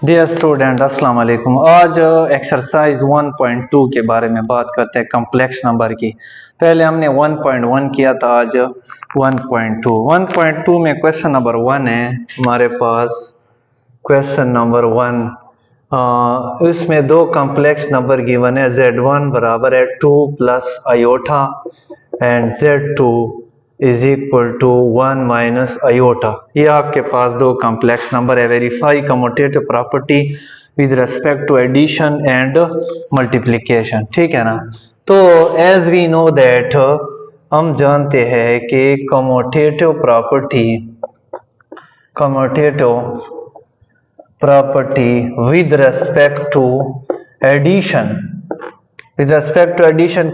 Dear student अस्सलाम वालेकुम। आज एक्सरसाइज 1.2 के बारे में बात करते हैं, कम्प्लेक्स नंबर की। पहले हमने 1.1 किया था, आज 1.2। 1.2 में क्वेश्चन नंबर 1 है हमारे पास। क्वेश्चन नंबर 1, इसमें दो कम्प्लेक्स नंबर गिवन है। Z1 बराबर है 2 plus iota and Z2 is equal to 1 minus iota. ये आपके पास दो कॉम्प्लेक्स नंबर है। Verify commutative property with respect to addition and multiplication, ठीक है ना। तो एज वी नो दैट, हम जानते हैं कि commutative property with respect to addition,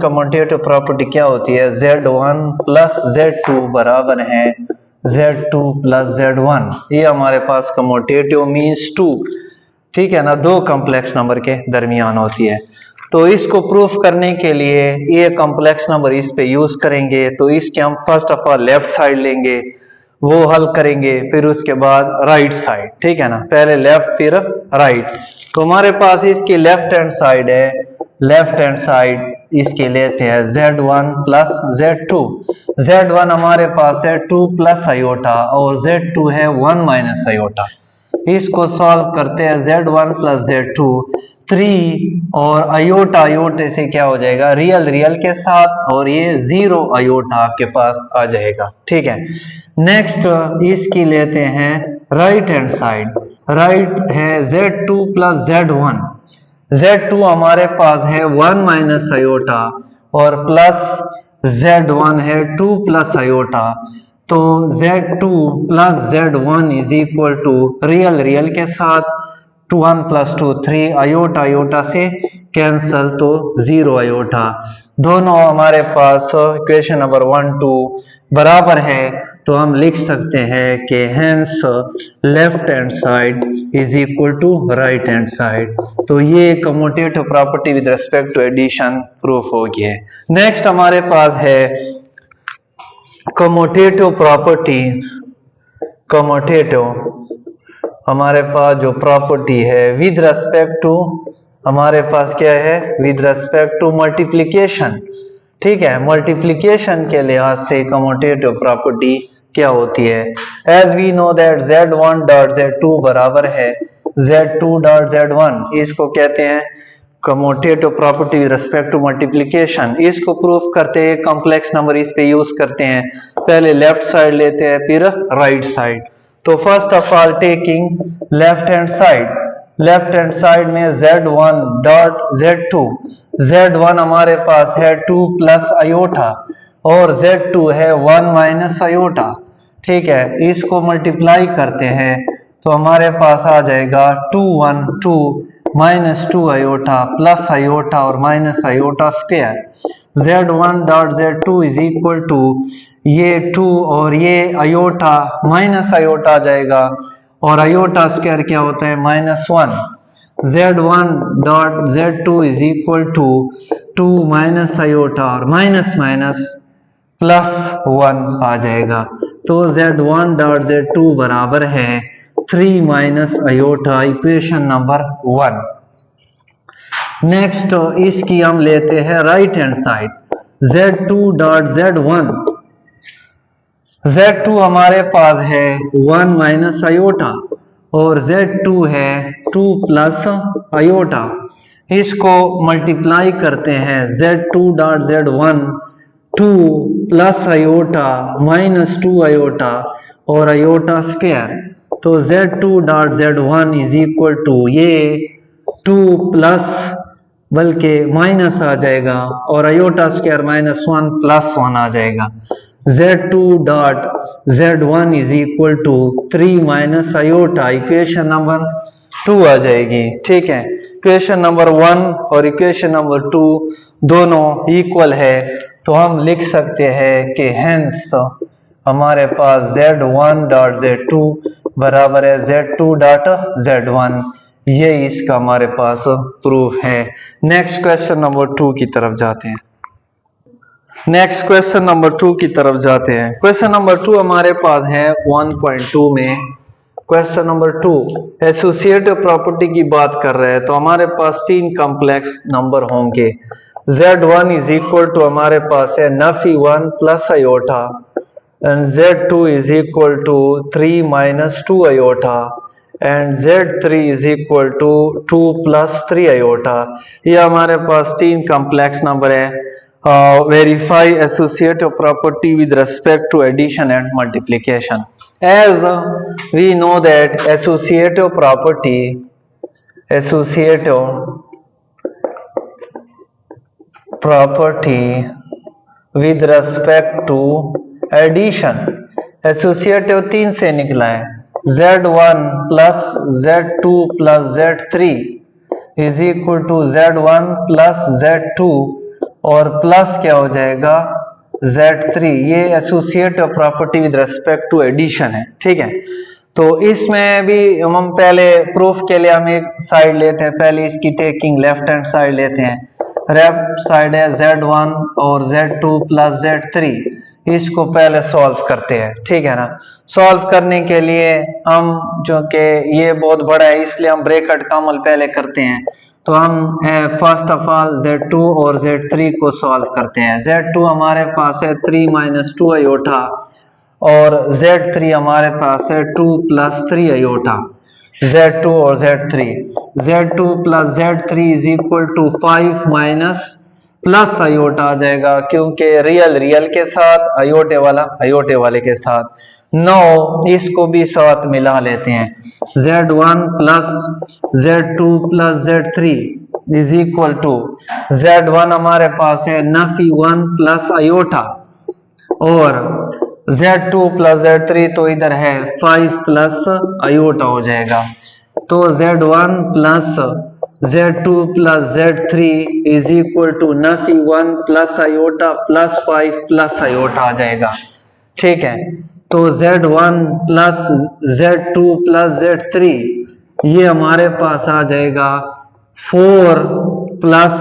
commutative property क्या होती है? Z1 प्लस Z2 बराबर है Z2 प्लस Z1। ये हमारे पास कम्यूटेटिव मीन्स 2, ठीक है ना, दो कॉम्प्लेक्स नंबर के दरमियान होती है। तो इसको प्रूफ करने के लिए ये कॉम्प्लेक्स नंबर इस पे यूज करेंगे। तो इसके हम first of all left side लेंगे, वो हल करेंगे, फिर उसके बाद राइट साइड, ठीक है ना। पहले लेफ्ट फिर राइट। तो हमारे पास इसकी लेफ्ट हैंड साइड है, लेफ्ट हैंड साइड इसके लेते हैं Z1 प्लस Z2। Z1 हमारे पास है 2 प्लस आयोटा और Z2 है 1 माइनस आयोटा। इसको सॉल्व करते हैं। Z1 प्लस Z2 3 और आयोटा आयोटे से क्या हो जाएगा? रियल के साथ, और ये 0 आयोटा आपके पास आ जाएगा, ठीक है। नेक्स्ट इसकी लेते हैं राइट हैंड साइड। राइट है Z2 प्लस Z1। Z2 हमारे पास है 1 माइनस आयोटा और प्लस Z1 है 2 प्लस आयोटा। तो Z2 plus Z1 is equal to real के साथ 1 प्लस 2 3 आयोटा से कैंसल, तो 0 आयोटा। दोनों हमारे पास इक्वेशन नंबर 1 2 बराबर है। तो हम लिख सकते हैं कि hence left hand side is equal to right hand side. तो ये commutative property with respect to addition proof हो गया है। नेक्स्ट हमारे पास है कम्यूटेटिव प्रॉपर्टी। हमारे पास जो प्रॉपर्टी है विद रिस्पेक्ट टू, हमारे पास क्या है? विद रिस्पेक्ट टू मल्टीप्लिकेशन, ठीक है। मल्टीप्लिकेशन के लिहाज से कम्यूटेटिव प्रॉपर्टी क्या होती है? As we know that Z1 dot Z2 बराबर है Z2 डॉट Z1। इसको कहते हैं commutative property with respect to multiplication. इसको प्रूफ करते हैं, कॉम्प्लेक्स नंबर इस पे यूज करते हैं। पहले लेफ्ट साइड लेते हैं, फिर राइट साइड। तो first of all taking left hand side में Z1 डॉट Z2। Z1 हमारे पास है 2 प्लस आयोटा और Z2 है 1 माइनस आयोटा, ठीक है। इसको मल्टीप्लाई करते हैं तो हमारे पास आ जाएगा 2 1 2 माइनस 2 आयोटा प्लस आयोटा और minus iota square. Z1 dot Z2 is equal to ये 2 और ये आयोटा माइनस आयोटा आ जाएगा, और आयोटा स्क्वायर क्या होता है? -1। Z1 dot Z2 is equal to 2 minus iota और माइनस प्लस 1 आ जाएगा। तो Z1 डॉट Z2 बराबर है 3 minus iota, equation number 1। Next इसकी हम लेते हैं right hand side. Z2 dot Z1। Z2 हमारे पास है 1 माइनस आयोटा और Z2 है 2 प्लस आयोटा। इसको मल्टीप्लाई करते हैं। Z2 dot Z1 2 plus iota minus 2 iota और आयोटा स्क्वायर। तो Z2 dot Z1 is equal to ये 2 प्लस बल्कि माइनस आ जाएगा और आयोटा स्क्वायर -1 प्लस 1 आ जाएगा। Z2 dot Z1 is equal to 3 minus iota, equation number 2 आ जाएगी, ठीक है। इक्वेशन नंबर 1 और इक्वेशन नंबर 2 दोनों इक्वल है। तो हम लिख सकते हैं कि हेंस हमारे पास Z1 डॉट Z2 बराबर है Z2 डॉट Z1। ये इसका हमारे पास प्रूफ है। नेक्स्ट क्वेश्चन नंबर 2 की तरफ जाते हैं। क्वेश्चन नंबर 2 हमारे पास है 1.2 में क्वेश्चन नंबर 2 एसोसिएटिव प्रॉपर्टी की बात कर रहे हैं, तो हमारे पास 3 कॉम्प्लेक्स नंबर होंगे। Z1 इज इक्वल टू हमारे पास है नफी 1 plus iota and Z2 is equal to 3 minus 2 iota and Z3 is equal to 2 plus 3 iota। ये हमारे पास 3 कॉम्प्लेक्स नंबर है। Verify associative property with respect to addition and multiplication. As we know that associative property with respect to addition, associative 3 से निकला है। Z1 plus Z2 plus Z3 is equal to Z1 plus Z2 और plus क्या हो जाएगा Z3। ये associative property with respect to addition है, ठीक है। तो इसमें भी हम पहले प्रूफ के लिए हम एक साइड लेते हैं, पहले इसकी टेकिंग लेफ्ट हैंड साइड लेते हैं। लेफ्ट साइड है Z1 और Z2 प्लस Z3, इसको पहले सॉल्व करते हैं, ठीक है ना। सॉल्व करने के लिए हम जो कि ये बहुत बड़ा है इसलिए हम ब्रैकेट का अमल पहले करते हैं। तो हम फर्स्ट ऑफ ऑल Z2 और Z3 को सॉल्व करते हैं। Z2 हमारे पास है 3 माइनस 2 आयोटा और Z3 हमारे पास है 2 प्लस 3 आयोटा। Z2 और Z2 plus Z3 is equal to 5 minus plus iota आ जाएगा, क्योंकि रियल के साथ अयोटे वाले के साथ। 9 इसको भी साथ मिला लेते हैं। Z1 plus Z2 plus Z3 is equal to Z1 हमारे पास है नफी 1 प्लस आयोटा और Z2 प्लस Z3 तो इधर है 5 प्लस आयोटा हो जाएगा। तो Z1 plus Z2 plus Z3 is equal to नफी 1 plus iota plus 5 plus iota आ जाएगा, ठीक है। तो Z1 plus Z2 plus Z3 ये हमारे पास आ जाएगा 4 प्लस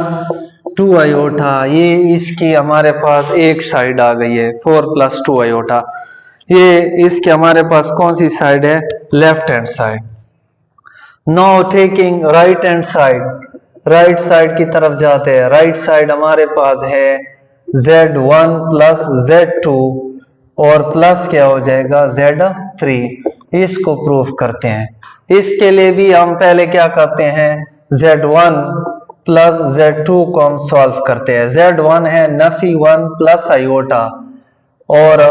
2 आयोटा। ये इसकी हमारे पास एक साइड आ गई है 4 प्लस 2 आयोटा। ये इसके हमारे पास कौन सी साइड है, left hand side. Now taking right hand side, right side की तरफ जाते हैं। राइट साइड हमारे पास है Z1 प्लस Z2 और प्लस क्या हो जाएगा Z3। इसको प्रूफ करते हैं। इसके लिए भी हम पहले क्या करते हैं, Z1 प्लस Z2 को हम सॉल्व करते हैं। Z1 है नफी 1 प्लस आयोटा और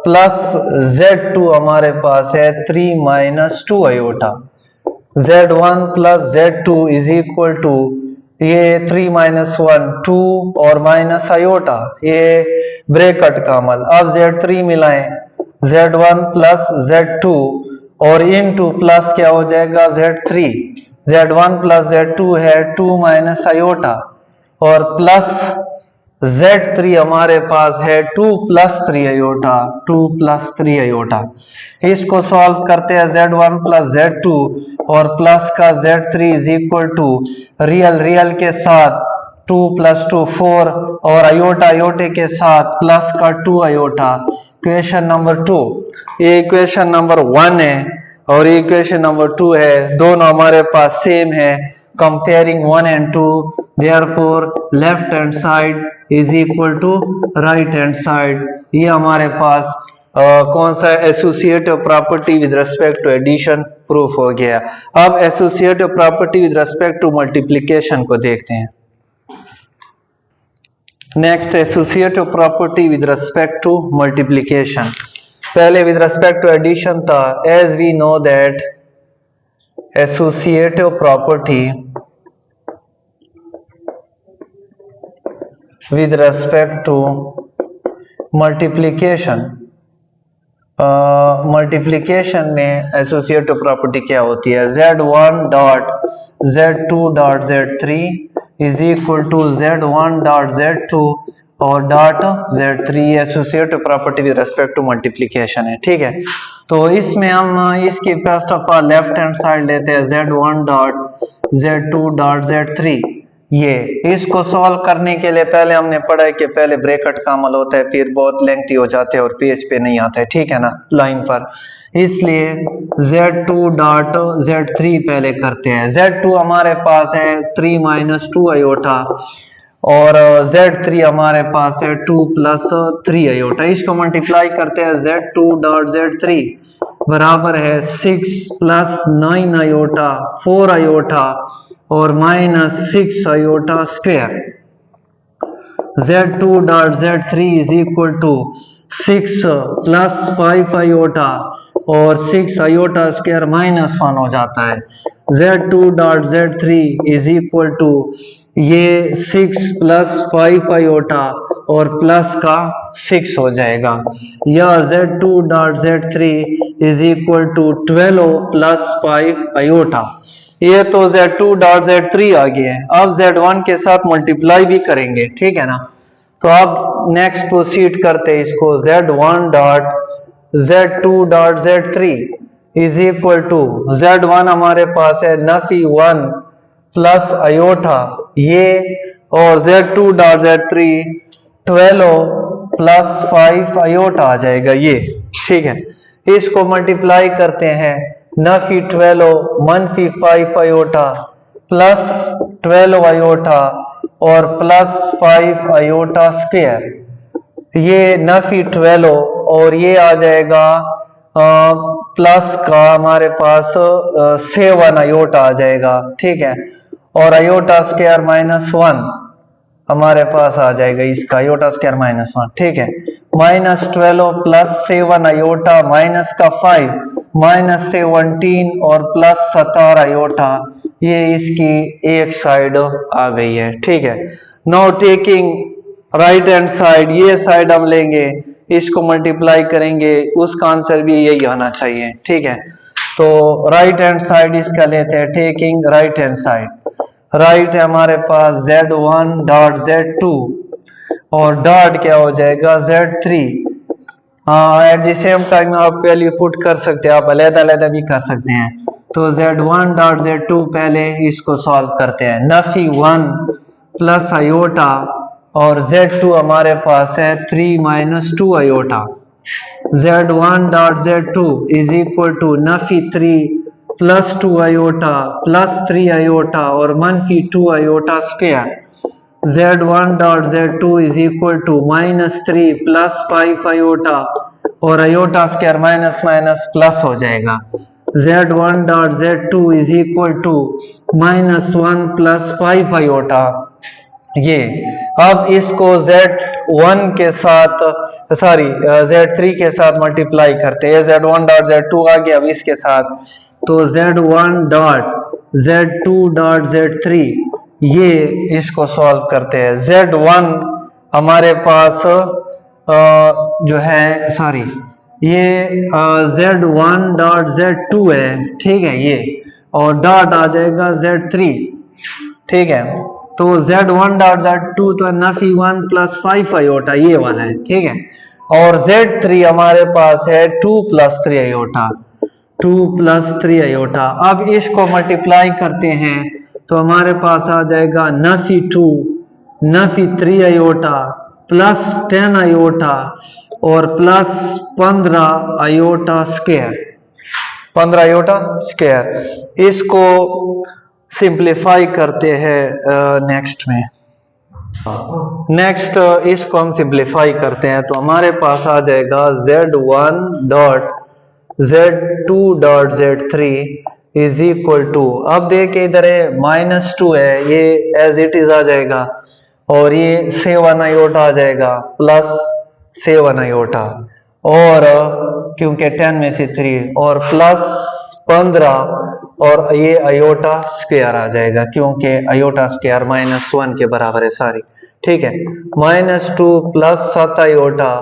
प्लस Z2 हमारे पास है 3 minus 2 iota. Z1 plus Z2 is equal to ये 3 माइनस 1 2 और माइनस आयोटा, ये ब्रैकेट का अमल। अब Z3 मिलाएं, Z1 प्लस Z2 और इनटू प्लस क्या हो जाएगा Z3। Z1 प्लस Z2 है 2 माइनस आयोटा और प्लस Z3 हमारे पास है 2 प्लस 3 आयोटा, 2 प्लस 3 आयोटा। इसको सॉल्व करते हैं Z1 प्लस Z2 और प्लस का Z3 is equal to real के साथ 2 प्लस 2 4 और आयोटे के साथ प्लस का 2 आयोटा। इक्वेशन नंबर 2, ये इक्वेशन नंबर 1 है और इक्वेशन नंबर 2 है, दोनों हमारे पास सेम है। Comparing 1 and 2, therefore left hand side is equal to right hand side। ये हमारे पास कौन सा associative property with respect to addition proof हो गया। अब associative property with respect to multiplication को देखते हैं। Next associative property with respect to multiplication. पहले विद रेस्पेक्ट टू एडिशन था। As we know that associative property with respect to multiplication, multiplication में associative property क्या होती है, Z1 dot Z2 dot Z3 is equal to Z1 dot Z2 और dot Z3। Associative property with respect to multiplication है, ठीक है। तो इसमें हम इसकी first of all left hand side लेते हैं Z1 dot Z2 dot Z3। ये इसको सॉल्व करने के लिए पहले हमने पढ़ा है कि पहले ब्रैकेट का अमल होता है, फिर बहुत लेंथी हो जाते हैं और पेज पे नहीं आता है, ठीक है ना, लाइन पर। इसलिए Z2 डॉट Z3 पहले करते हैं। Z2 हमारे पास है 3 माइनस 2 आयोटा और Z3 हमारे पास है 2 प्लस 3 आयोटा। इसको मल्टीप्लाई करते हैं। Z2 डॉट Z3 बराबर है 6 प्लस 9 आयोटा 4 आयोटा और minus 6 iota square. Z2 dot Z3 is equal to 6 plus 5 iota और 6 आयोटा स्क्वायर माइनस 1 हो जाता है। Z2 dot Z3 is equal to ये 6 प्लस 5 आयोटा और प्लस का 6 हो जाएगा, या Z2 dot Z3 is equal to 12 plus 5 iota. ये तो Z2 डॉट Z3 आ गया है। अब Z1 के साथ मल्टीप्लाई भी करेंगे, ठीक है ना। तो अब नेक्स्ट प्रोसीड करते हैं इसको। Z1 dot Z2 dot Z3 is equal to Z1 हमारे पास है नफी 1 प्लस आयोटा ये, और Z2 dot Z3 12 plus 5 iota आ जाएगा ये, ठीक है। इसको मल्टीप्लाई करते हैं। नफी 12 मनफी 5 आयोटा प्लस 12 आयोटा और प्लस 5 आयोटा स्क्वायर, ये नफी 12 और ये आ जाएगा प्लस का हमारे पास 7 आयोटा आ जाएगा, ठीक है। और आयोटा स्क्वायर माइनस 1 हमारे पास आ जाएगा, इसका आयोटा स्क्वायर माइनस 1, ठीक है। माइनस 12 प्लस 7 आयोटा माइनस का 5 माइनस 17 और प्लस 17 आयोटा, ये इसकी एक साइड आ गई है, ठीक है। Now taking right hand side, ये साइड हम लेंगे, इसको मल्टीप्लाई करेंगे, उसका आंसर भी यही आना चाहिए, ठीक है। तो राइट हैंड साइड इसका लेते हैं। Taking right hand side, right है हमारे पास Z1 डॉट Z2 और डॉट क्या हो जाएगा Z3। At the same time आप वैल्यू पुट कर सकते हैं, आप अलग-अलग भी कर सकते हैं। तो Z1 डॉट Z2 पहले इसको सॉल्व करते हैं। नफी 1 प्लस आयोटा और Z2 हमारे पास है 3 minus 2 iota. Z1 dot Z2 is equal to नफी 3 प्लस 2 आयोटा प्लस 3 आयोटा और मनफी 2 iota square. Z1 dot Z2 is equal to minus 3 plus 5 iota और iota square minus minus plus हो जाएगा। Z1 dot Z2 is equal to minus 1 plus 5 iota ये। अब इसको Z1 के साथ Z3 के साथ मल्टीप्लाई करते हैं। Z1 डॉट Z2 आ गया अब इसके साथ, तो Z1 dot Z2 dot Z3 ये इसको सॉल्व करते हैं। Z1 हमारे पास जो है ये Z1 डॉट Z2 है, ठीक है ये, और डॉट आ जाएगा Z3, ठीक है। तो Z1 डॉट Z2 तो नफी 1 प्लस 5 आयोटा ये वाला है, ठीक है। और Z3 हमारे पास है 2 प्लस 3 आयोटा, 2 प्लस 3 आयोटा। अब इसको मल्टीप्लाई करते हैं तो हमारे पास आ जाएगा नफी 2 नफी 3 आयोटा प्लस 10 आयोटा और plus 15 iota square, 15 iota square. इसको सिंप्लीफाई करते हैं नेक्स्ट में। नेक्स्ट इसको हम सिंप्लीफाई करते हैं तो हमारे पास आ जाएगा Z1 dot Z2 dot Z3 is equal to, अब देखिए इधर है माइनस 2 है, ये एज इट इज आ जाएगा और ये 7 आयोटा आ जाएगा प्लस 7 आयोटा और क्योंकि 10 में से 3 और प्लस 15 और ये आयोटा स्क्वायर आ जाएगा क्योंकि आयोटा स्क्वायर माइनस 1 के बराबर है, ठीक है। माइनस 2 प्लस 7 आयोटा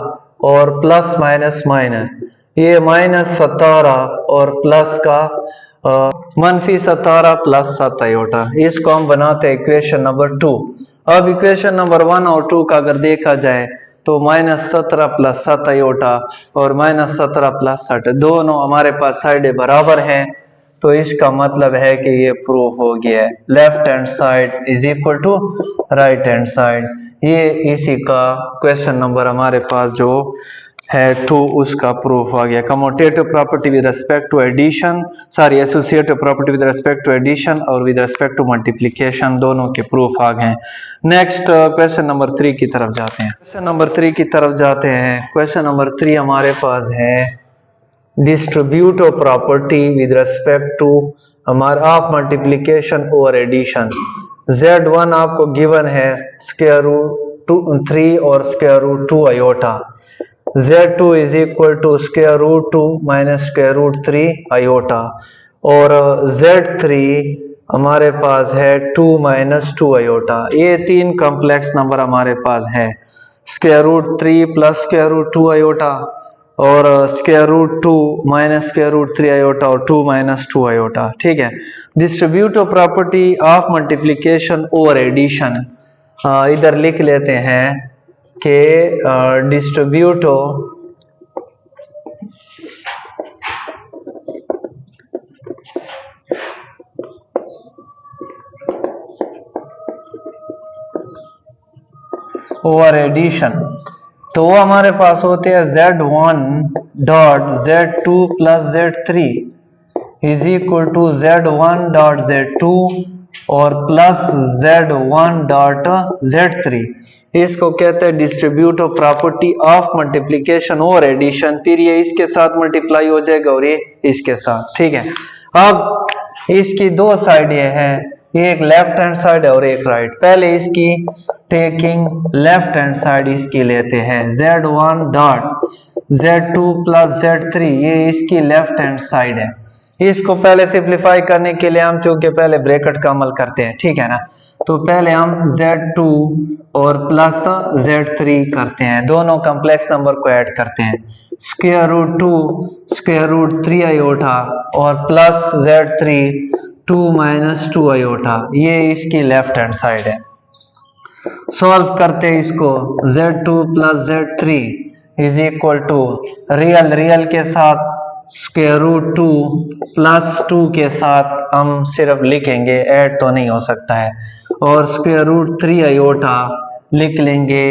और प्लस माइनस माइनस, ये माइनस 17 और प्लस का मनफी 17 प्लस 7 आयोटा। इसको हम बनाते हैं इक्वेशन नंबर 2। अब इक्वेशन नंबर 1 और 2 का अगर देखा जाए तो माइनस 17 प्लस 7 आयोटा और माइनस 17 प्लस 7 दोनों हमारे पास साइडें बराबर हैं, तो इसका मतलब है कि ये प्रूफ हो गया है। Left hand side is equal to right hand side, ये इसी का क्वेश्चन नंबर हमारे पास जो है टू, उसका प्रूफ आ गया। Commutative property with respect to addition, sorry associative property with respect to addition और विद रिस्पेक्ट टू मल्टीप्लिकेशन, दोनों के प्रूफ आ गए। नेक्स्ट क्वेश्चन नंबर 3 की तरफ जाते हैं। क्वेश्चन नंबर 3 की तरफ जाते हैं। क्वेश्चन नंबर 3 हमारे पास है distributive property with respect to हमारा of multiplication over addition. Z1 आपको गिवन है स्क्वायर रूट 3 और square root 2 iota. Z2 is equal to square root 2 minus square root 3 iota और Z3 हमारे पास है 2 माइनस 2 आयोटा। ये तीन कॉम्प्लेक्स नंबर हमारे पास है, square root 3 plus square root 2 iota और square root 2 minus square root 3 iota और 2 माइनस 2 आयोटा। ठीक है, distributive property of multiplication over addition, इधर लिख लेते हैं कि डिस्ट्रीब्यूटिव ओवर एडिशन, तो वो हमारे पास होते हैं Z1 dot Z2 plus Z3 is equal to Z1 dot Z2 और प्लस Z1 डॉट Z3। इसको कहते हैं डिस्ट्रीब्यूटिव प्रॉपर्टी ऑफ मल्टीप्लिकेशन और एडिशन। फिर ये इसके साथ मल्टीप्लाई हो जाएगा और ये इसके साथ। ठीक है, अब इसकी दो साइड ये है, एक लेफ्ट हैंड साइड है और एक राइट। पहले इसकी टेकिंग लेफ्ट हैंड साइड इसकी लेते हैं, Z1 dot Z2 plus Z3, ये इसकी लेफ्ट हैंड साइड है। इसको पहले सिंप्लीफाई करने के लिए हम चूंकि पहले ब्रैकेट का अमल करते हैं, ठीक है ना, तो पहले हम Z2 और प्लस Z3 करते हैं, दोनों कॉम्प्लेक्स नंबर को ऐड करते हैं, square root 2 square root 3 iota और प्लस Z3 2 माइनस 2 आयोटा, ये इसकी लेफ्ट हैंड साइड है। सॉल्व करते हैं इसको, Z2 plus Z3 is equal to real के साथ स्क्वायर रूट 2 प्लस 2 के साथ हम सिर्फ लिखेंगे, ऐड तो नहीं हो सकता है, और स्क्वायर रूट 3 आयोटा लिख लेंगे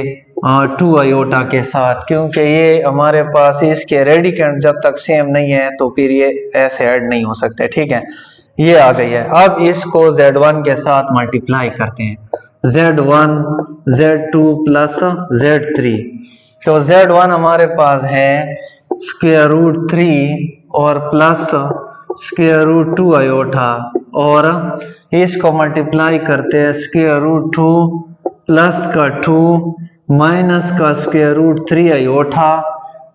2 आयोटा के साथ, क्योंकि ये हमारे पास इसके रेडिकेंट जब तक सेम नहीं है तो फिर ये ऐसे ऐड नहीं हो सकते। ठीक है, ये आ गई है। अब इसको Z1 के साथ मल्टीप्लाई करते हैं, Z1 Z2 प्लस Z3, तो Z1 हमारे पास है स्क्वायर रूट 3 और प्लस स्क्वायर रूट 2 आयोटा और इसको मल्टीप्लाई करते हैं, स्क्वायर रूट 2 प्लस का 2 माइनस का स्क्वायर रूट 3 आयोटा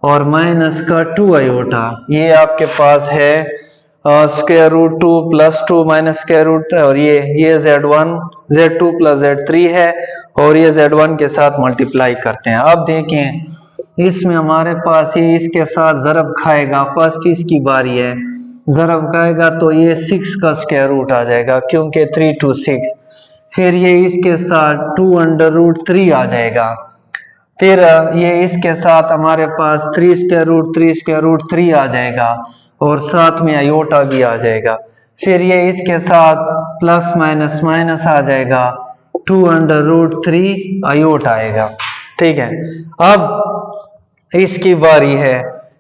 और माइनस का 2 आयोटा, ये आपके पास है square root 2 plus 2 minus square root, और ये Z1 Z2 प्लस Z3 है और ये Z1 के साथ मल्टीप्लाई करते हैं। अब देखें इसमें हमारे पास ये इसके साथ ज़रब खाएगा, फर्स्ट इसकी बारी है, ज़रब खाएगा तो ये 6 का स्क्वायर रूट आ जाएगा क्योंकि 3 to 6, फिर ये इसके साथ 2 अंडर रूट 3 आ जाएगा, फिर ये इसके साथ हमारे पास 3 स्क्वायर रूट 3 आ जाएगा और साथ में आयोटा भी आ जाएगा, फिर ये इसके साथ प्लस माइनस माइनस आ जाएगा, 2 अंडर रूट 3 आयोटा आएगा। ठीक है, अब इसकी बारी है,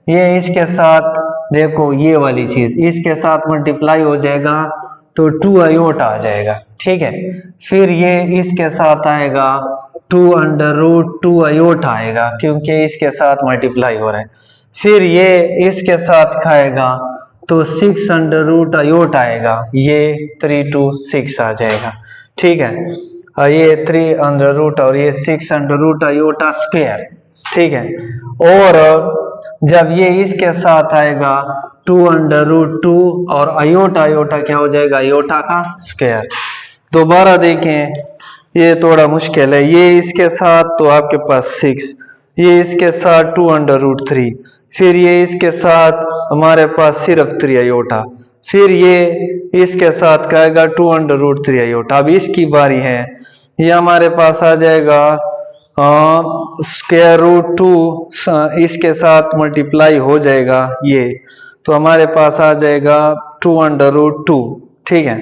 ये इसके साथ देखो ये वाली चीज इसके साथ मल्टीप्लाई हो जाएगा तो 2 आयोटा आ जाएगा। ठीक है, फिर ये इसके साथ आएगा 2 अंडर रूट 2 आयोटा आएगा क्योंकि इसके साथ मल्टीप्लाई हो रहा है, फिर ये इसके साथ खाएगा तो 6 अंडर रूट आयोटा आएगा, ये 3 to 6 आ जाएगा। ठीक है, ये 3 अंडर रूट और ये 6 अंडर रूट आयोटा स्क्वायर। ठीक है, और जब ये इसके साथ आएगा 2 अंडर रूट 2 और आयोटा क्या हो जाएगा, आयोटा का स्क्वायर। दोबारा देखें, ये थोड़ा मुश्किल है, ये इसके साथ तो आपके पास 6, ये इसके साथ 2 अंडर रूट 3, फिर ये इसके साथ हमारे पास सिर्फ 3 आयोटा, फिर ये इसके साथ आएगा 2 अंडर रूट 3 आयोटा। अब इसकी बारी है, ये हमारे पास आ जाएगा स्क्वायर रूट 2 इसके साथ मल्टीप्लाई हो जाएगा ये, तो हमारे पास आ जाएगा 2 अंडर रूट 2। ठीक है,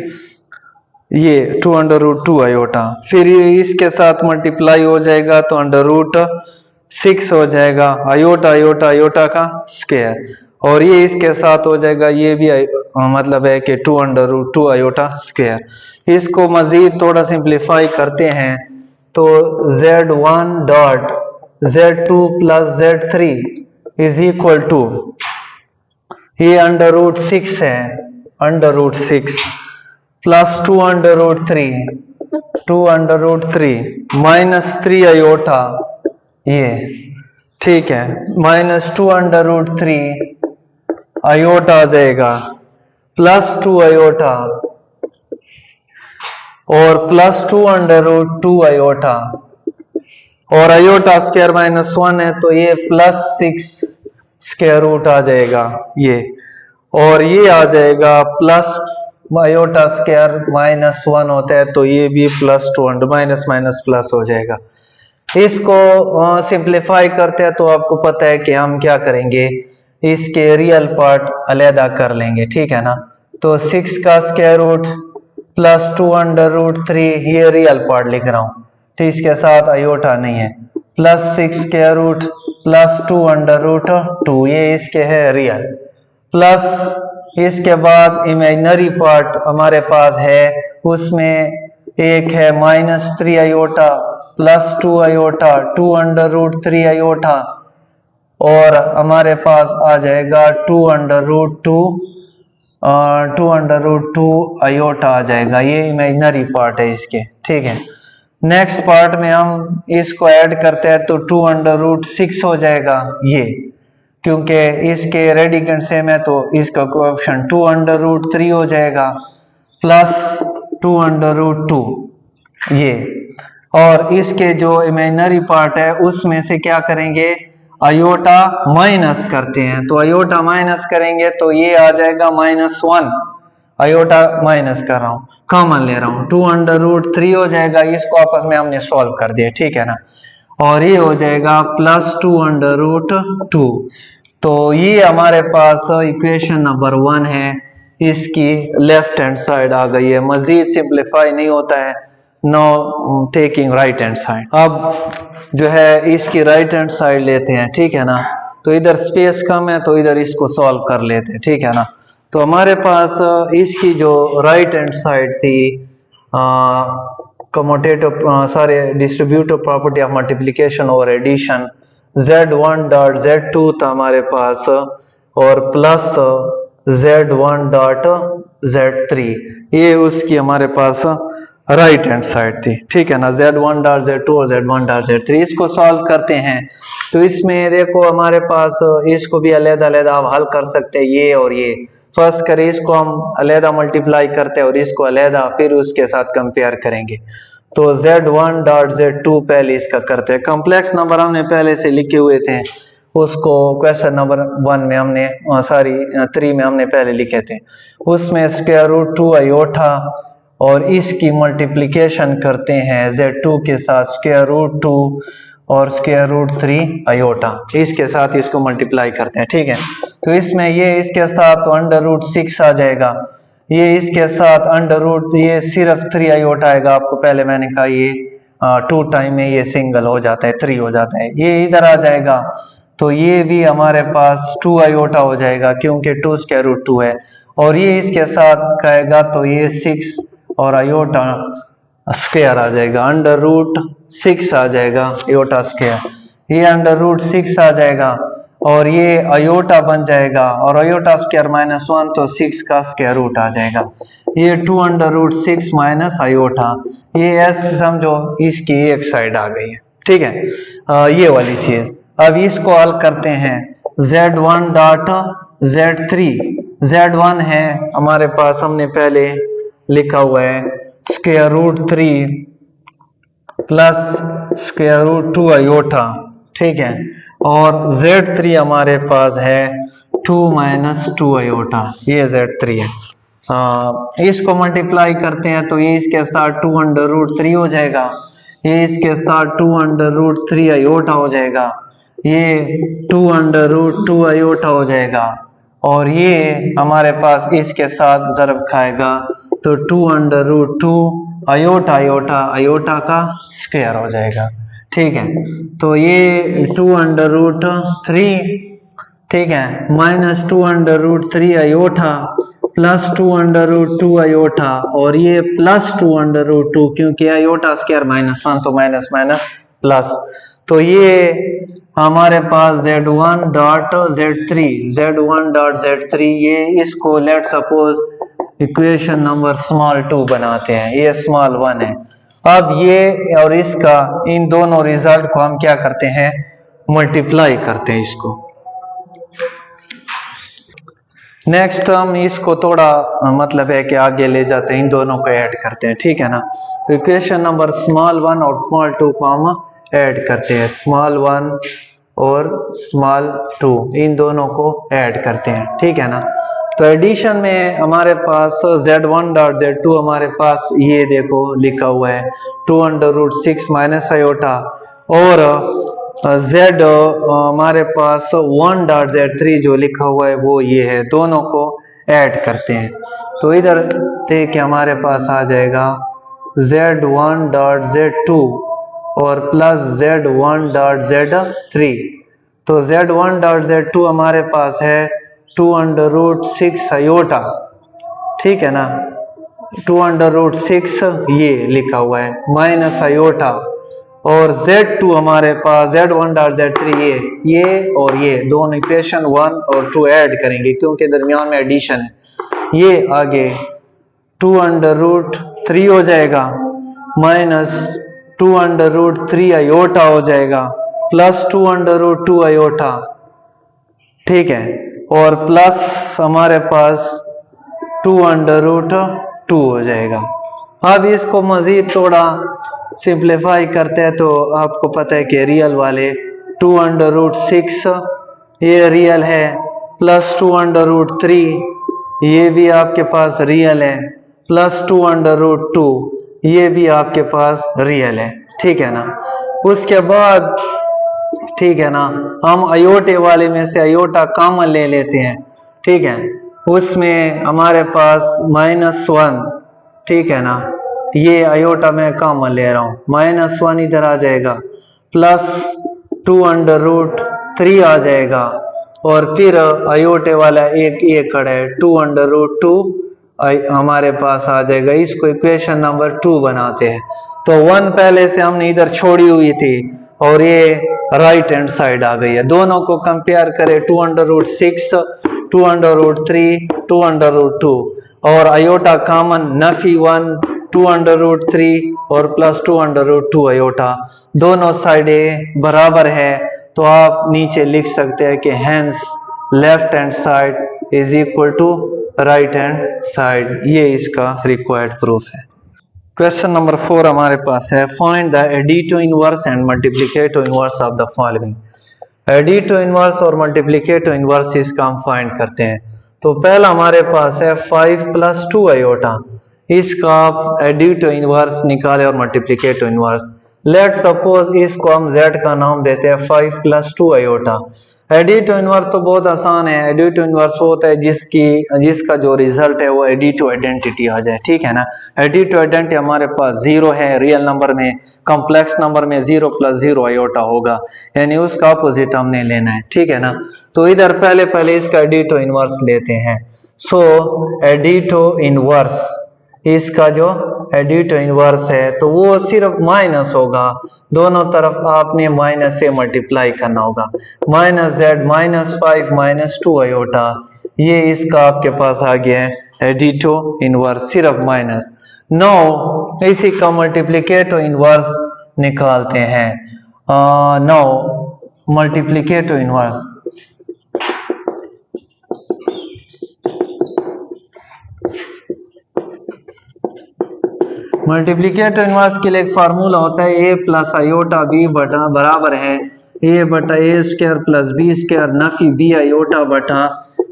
ये 2 अंडर रूट 2 आयोटा, फिर ये इसके साथ मल्टीप्लाई हो जाएगा तो अंडर रूट 6 हो जाएगा आयोटा आयोटा आयोटा का स्क्वायर, और ये इसके साथ हो जाएगा, ये भी मतलब है कि 2√2 आयोटा स्क्वायर। इसको मजीद थोड़ा सिंप्लीफाई करते हैं तो z1 dot z2 plus z3 is equal to, ये √6 है, √6 प्लस 2√3 माइनस 3 आयोटा, ये ठीक है, माइनस 2√3 आयोटा आ जाएगा, प्लस 2 आयोटा और प्लस 2√2 आयोटा, और आयोटा स्क्वायर माइनस 1 है तो ये प्लस 6 स्क्वायर रूट आ जाएगा ये, और ये आ जाएगा प्लस आयोटा स्क्वायर माइनस 1 होता है तो ये भी प्लस 200 माइनस माइनस प्लस हो जाएगा। इसको सिंप्लीफाई करते हैं तो आपको पता है कि हम क्या करेंगे, इसके रियल पार्ट अलहदा कर लेंगे, ठीक है ना। तो 6 का स्क्वायर रूट प्लस 2√3 ये रियल पार्ट लिख रहा हूं, तो इसके साथ आयोटा नहीं है, प्लस 6 स्क्वायर रूट प्लस 2√2 ये इसके है रियल, प्लस इसके बाद इमेजिनरी पार्ट हमारे पास है, उसमें एक है minus 3 iota plus 2 iota 2√3 iota, और हमारे पास आ जाएगा 2√2 आयोटा आ जाएगा, ये इमेजिनरी पार्ट है इसके, ठीक है। नेक्स्ट पार्ट में हम इसको ऐड करते हैं तो 2√6 हो जाएगा ये, क्योंकि इसके रेडिकेंड सेम है तो इसका कोएफिशिएंट 2√3 हो जाएगा प्लस 2√2 ये, और इसके जो इमेजिनरी पार्ट है उसमें से क्या करेंगे, आयोटा माइनस करते हैं, तो आयोटा माइनस करेंगे तो ये आ जाएगा -1, आयोटा माइनस कर रहा हूं, कॉमन ले रहा हूं, 2√3 हो जाएगा, इसको आपस में हमने सॉल्व कर दिया, ठीक है ना, और ये हो जाएगा प्लस 2√2। तो ये हमारे पास इक्वेशन नंबर 1 है, इसकी लेफ्ट हैंड साइड आ गई है, मजीद सिंप्लीफाई नहीं होता है, know taking right hand side. अब जो है इसकी राइट हैंड साइड लेते हैं, ठीक है ना, तो इधर स्पेस कम है तो इधर इसको सॉल्व कर लेते हैं, ठीक है ना। तो हमारे पास इसकी जो राइट हैंड साइड थी कम्यूटेटिव सारे डिस्ट्रीब्यूटिव प्रॉपर्टी ऑफ मल्टीप्लिकेशन और एडिशन, z1 डॉट z2 था हमारे पास, और प्लस z1 डॉट z3 ये उसकी हमारे पास राइट हैंड साइड थी, ठीक है ना, z1 डॉट z2 और z1 डॉट z3। इसको सॉल्व करते हैं तो इसमें देखो हमारे पास इसको भी अलग अलग आप हल कर सकते हैं, ये और ये, फर्स्ट करें इसको हम अलहदा मल्टीप्लाई करते हैं और इसको अलहदा फिर उसके साथ कंपेयर करेंगे। तो z1 डॉट z2 पहले इसका करते हैं, कॉम्प्लेक्स नंबर हमने पहले से लिखे हुए थे, उसको क्वेश्चन नंबर 1 में हमने 3 में हमने पहले लिखे थे, उसमें √2 आयोटा और इसकी मल्टीप्लिकेशन करते हैं z2 के साथ √2 और √3 आयोटा, इसके साथ इसको मल्टीप्लाई करते हैं, ठीक है। तो इसमें ये इसके साथ √6 आ जाएगा, ये इसके साथ ये सिर्फ 3 आयोटा आएगा, आपको पहले मैंने कहा ये 2 टाइम में ये सिंगल हो जाता है, 3 हो जाता है, ये इधर आ जाएगा तो ये भी हमारे पास 2 आयोटा हो जाएगा क्योंकि 2 √2 है, और ये इसके साथ कहेगा तो ये 6 और आयोटा स्क्वायर आ जाएगा, √6 आ जाएगा आयोटा स्क्वायर, ये √6 आ जाएगा और ये आयोटा बन जाएगा, और आयोटा स्क्वायर -1 तो 6 का स्क्वायर रूट आ जाएगा, ये 2√6 माइनस आयोटा, ये ऐसे समझो इसकी एक साइड आ गई है, ठीक है, ये वाली चीज। अब इसको हल करते हैं, z1 डॉट z3, z1 है हमारे पास हमने पहले लिखा हुआ है √3 प्लस √2 आयोटा, ठीक है, और z3 हमारे पास है 2 - 2 आयोटा, ये z3 है। इसको मल्टीप्लाई करते हैं तो ये इसके साथ 2√3 हो जाएगा, ये इसके साथ 2√3 आयोटा हो जाएगा, ये 2√2 आयोटा हो जाएगा, और ये हमारे पास इसके साथ ज़रब खाएगा तो 2√2 आयोटा आयोटा आयोटा का स्क्वायर हो जाएगा, ठीक है। तो ये 2√3, ठीक है, माइनस 2√3 आयोटा प्लस 2√2 आयोटा, और ये प्लस 2√2 क्योंकि आयोटा स्क्वायर -1 तो माइनस माइनस प्लस। तो ये हमारे पास Z1.Z3 ये इसको let suppose equation number small 2 बनाते हैं, ये स्मॉल 1 है। अब ये और इसका इन दोनों रिजल्ट को हम क्या करते हैं, मल्टीप्लाई करते हैं इसको। नेक्स्ट हम इसको थोड़ा मतलब है कि आगे ले जाते हैं, इन दोनों को ऐड करते हैं, ठीक है ना। तो इक्वेशन नंबर स्मॉल 1 और स्मॉल 2 को हम ऐड करते हैं, स्मॉल 1 और स्मॉल 2 इन दोनों को ऐड करते हैं, ठीक है ना। तो एडिशन में हमारे पास Z1.Z2 हमारे पास ये देखो लिखा हुआ है 2√6 माइनस आयोटा, और Z हमारे पास 1.Z3 जो लिखा हुआ है वो ये है, दोनों को ऐड करते हैं। तो इधर देखिए हमारे पास आ जाएगा Z1.Z2 और प्लस Z1.Z3। तो Z1.Z2 हमारे पास है 2√6 आयोटा, ठीक है ना, 2√6 ये लिखा हुआ है माइनस आयोटा, और Z2 हमारे पास Z1.Z3 ये और ये दोनों इक्वेशन 1 और 2 ऐड करेंगे क्योंकि दरमियान में एडिशन है। ये आगे 2√3 हो जाएगा माइनस 2√3 आयोटा हो जाएगा प्लस 2√2 आयोटा, ठीक है, और प्लस हमारे पास 2√2 हो जाएगा। अब इसको मजीद थोड़ा सिंप्लीफाई करते हैं तो आपको पता है कि रियल वाले 2√6 ये रियल है, प्लस 2√3 ये भी आपके पास रियल है, प्लस 2√2 ये भी आपके पास रियल है, ठीक है ना। उसके बाद ठीक है ना, हम अयोटे वाले में से अयोटा कॉमन ले लेते हैं, ठीक है, उसमें हमारे पास -1, ठीक है ना, ये अयोटा में कॉमन ले रहा हूं, -1 इधर आ जाएगा, प्लस 2√3 आ जाएगा, और फिर अयोटे वाला एक एकड़ है 2√2 हमारे पास आ जाएगा। इसको इक्वेशन नंबर 2 बनाते हैं। तो 1 पहले से हमने इधर छोड़ी हुई थी और ये राइट हैंड साइड आ गई है। दोनों को कंपेयर करें 2√6 2√3 2√2 और अयोटा कॉमन नफी 1 2√3 और प्लस 2√2 अयोटा, दोनों साइडें बराबर है तो आप नीचे लिख सकते हैं कि hence left hand side is equal to right hand side. ये इसका रिक्वायर्ड प्रूफ है। क्वेश्चन नंबर 4 हमारे पास है, find the additive inverse and multiplicative inverse of the following. Additive inverse और मल्टीप्लिकेटिव इनवर्स इसका हम फाइंड करते हैं। तो पहला हमारे पास है 5 + 2 आयोटा, इसका आप एडिटिव इनवर्स निकाले और मल्टीप्लिकेटिव इनवर्स। लेट सपोज इसको हम z का नाम देते हैं 5 + 2 आयोटा। एडिटिव इनवर्स तो बहुत आसान है, एडिटिव इनवर्स वो होता है जिसका जो रिजल्ट है वो एडिटिव आइडेंटिटी आ जाए, ठीक है ना। एडिटिव आइडेंटिटी हमारे पास 0 है, रियल नंबर में, कॉम्प्लेक्स नंबर में 0 + 0 आयोटा होगा, यानी उसका अपोजिट हमने लेना है, ठीक है ना। तो इधर पहले इसका एडिटिव इनवर्स लेते हैं। सो एडिटिव इनवर्स, इसका जो एडिटिव इनवर्स है तो वो सिर्फ माइनस होगा, दोनों तरफ आपने माइनस से मल्टीप्लाई करना होगा, -z -5 -2 आयोटा, ये इसका आपके पास आ गया है एडिटिव इनवर्स, सिर्फ माइनस। नाउ इसी का मल्टीप्लिकेटिव इनवर्स निकालते हैं। Now multiplicative inverse, multiplicative inverse के लिए एक फार्मूला होता है a + आयोटा b बटा बराबर है a बटा a square plus b square Nafi b iota बटा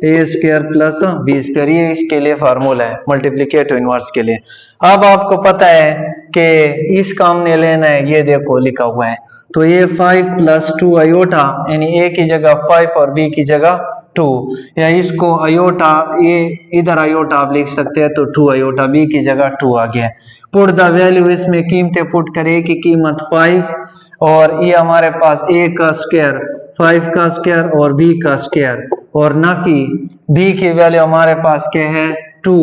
a square plus b square, ये इसके लिए फार्मूला है मल्टीप्लिकेटिव इनवर्स के लिए। अब आपको पता है कि इसका हमने लेना है, ये देखो लिखा हुआ है, तो ये 5 + 2 आयोटा यानी a की जगह 5 और b की जगह 2, या इसको आयोटा, ये इधर आयोटा आप लिख सकते हैं तो 2 आयोटा, b की जगह 2 आ गया। पुट द वैल्यू, इसमें कीमतें पुट करें कि कीमत 5 और ये हमारे पास a का स्क्वायर 5 का स्क्वायर और b का स्क्वायर, और नफी b की वैल्यू हमारे पास क्या है 2,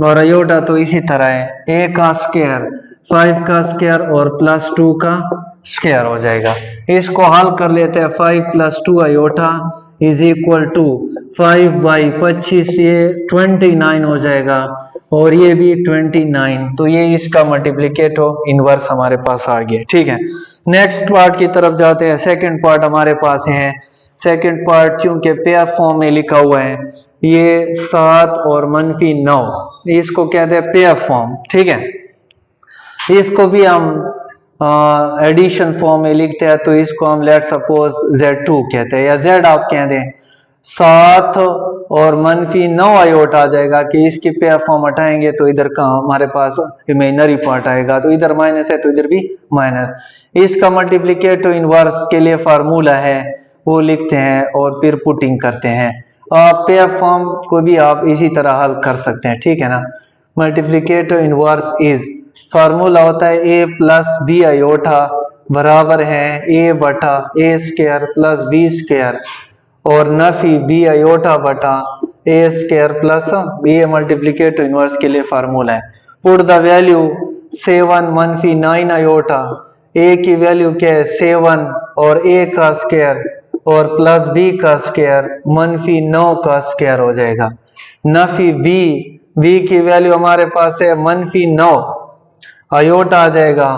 और अयोटा तो इसी तरह है a का स्क्वायर 5 का स्क्वायर और प्लस 2 का स्क्वायर हो जाएगा। इसको हल कर लेते हैं 5 + 2 अयोटा इज इक्वल टू 5/25, ये 29 हो जाएगा और ये भी 29, तो ये इसका मल्टीप्लिकेटिव इनवर्स हमारे पास आ गया। ठीक है, नेक्स्ट पार्ट की तरफ जाते हैं। सेकंड पार्ट हमारे पास है। सेकंड पार्ट चूंकि पेयर फॉर्म में लिखा हुआ है, ये 7 और -9, इसको कहते हैं पेयर फॉर्म। ठीक है, इसको भी हम एडिशन फॉर्म में लिखते हैं, तो इसको हम लेट सपोज Z2 कहते हैं, या Z आप कह दें। 7 और -9 अयोटा आ जाएगा कि इसकी पेयर फॉर्म हटाएंगे तो इधर का हमारे पास इमेजिनरी पार्ट आएगा, तो इधर माइनस है तो इधर भी माइनस। इसका मल्टीप्लिकेटिव इनवर्स के लिए फार्मूला है, वो लिखते हैं और फिर पुटिंग करते हैं। पेयर फॉर्म को भी आप इसी तरह हल कर सकते हैं। ठीक है ना, मल्टीप्लिकेटिव इनवर्स इज, फार्मूला होता है a + b अयोटा बराबर है a/a² + b², और नफी b अयोटा बटा a² + b, मल्टीप्लिकेटिव इनवर्स के लिए फार्मूला है। Put the value 7 -9 iota, a की वैल्यू क्या है 7 और a का स्क्वायर और प्लस b का स्क्वायर -9 का स्क्वायर हो जाएगा। नफी b की वैल्यू हमारे पास है -9 अयोटा आ जाएगा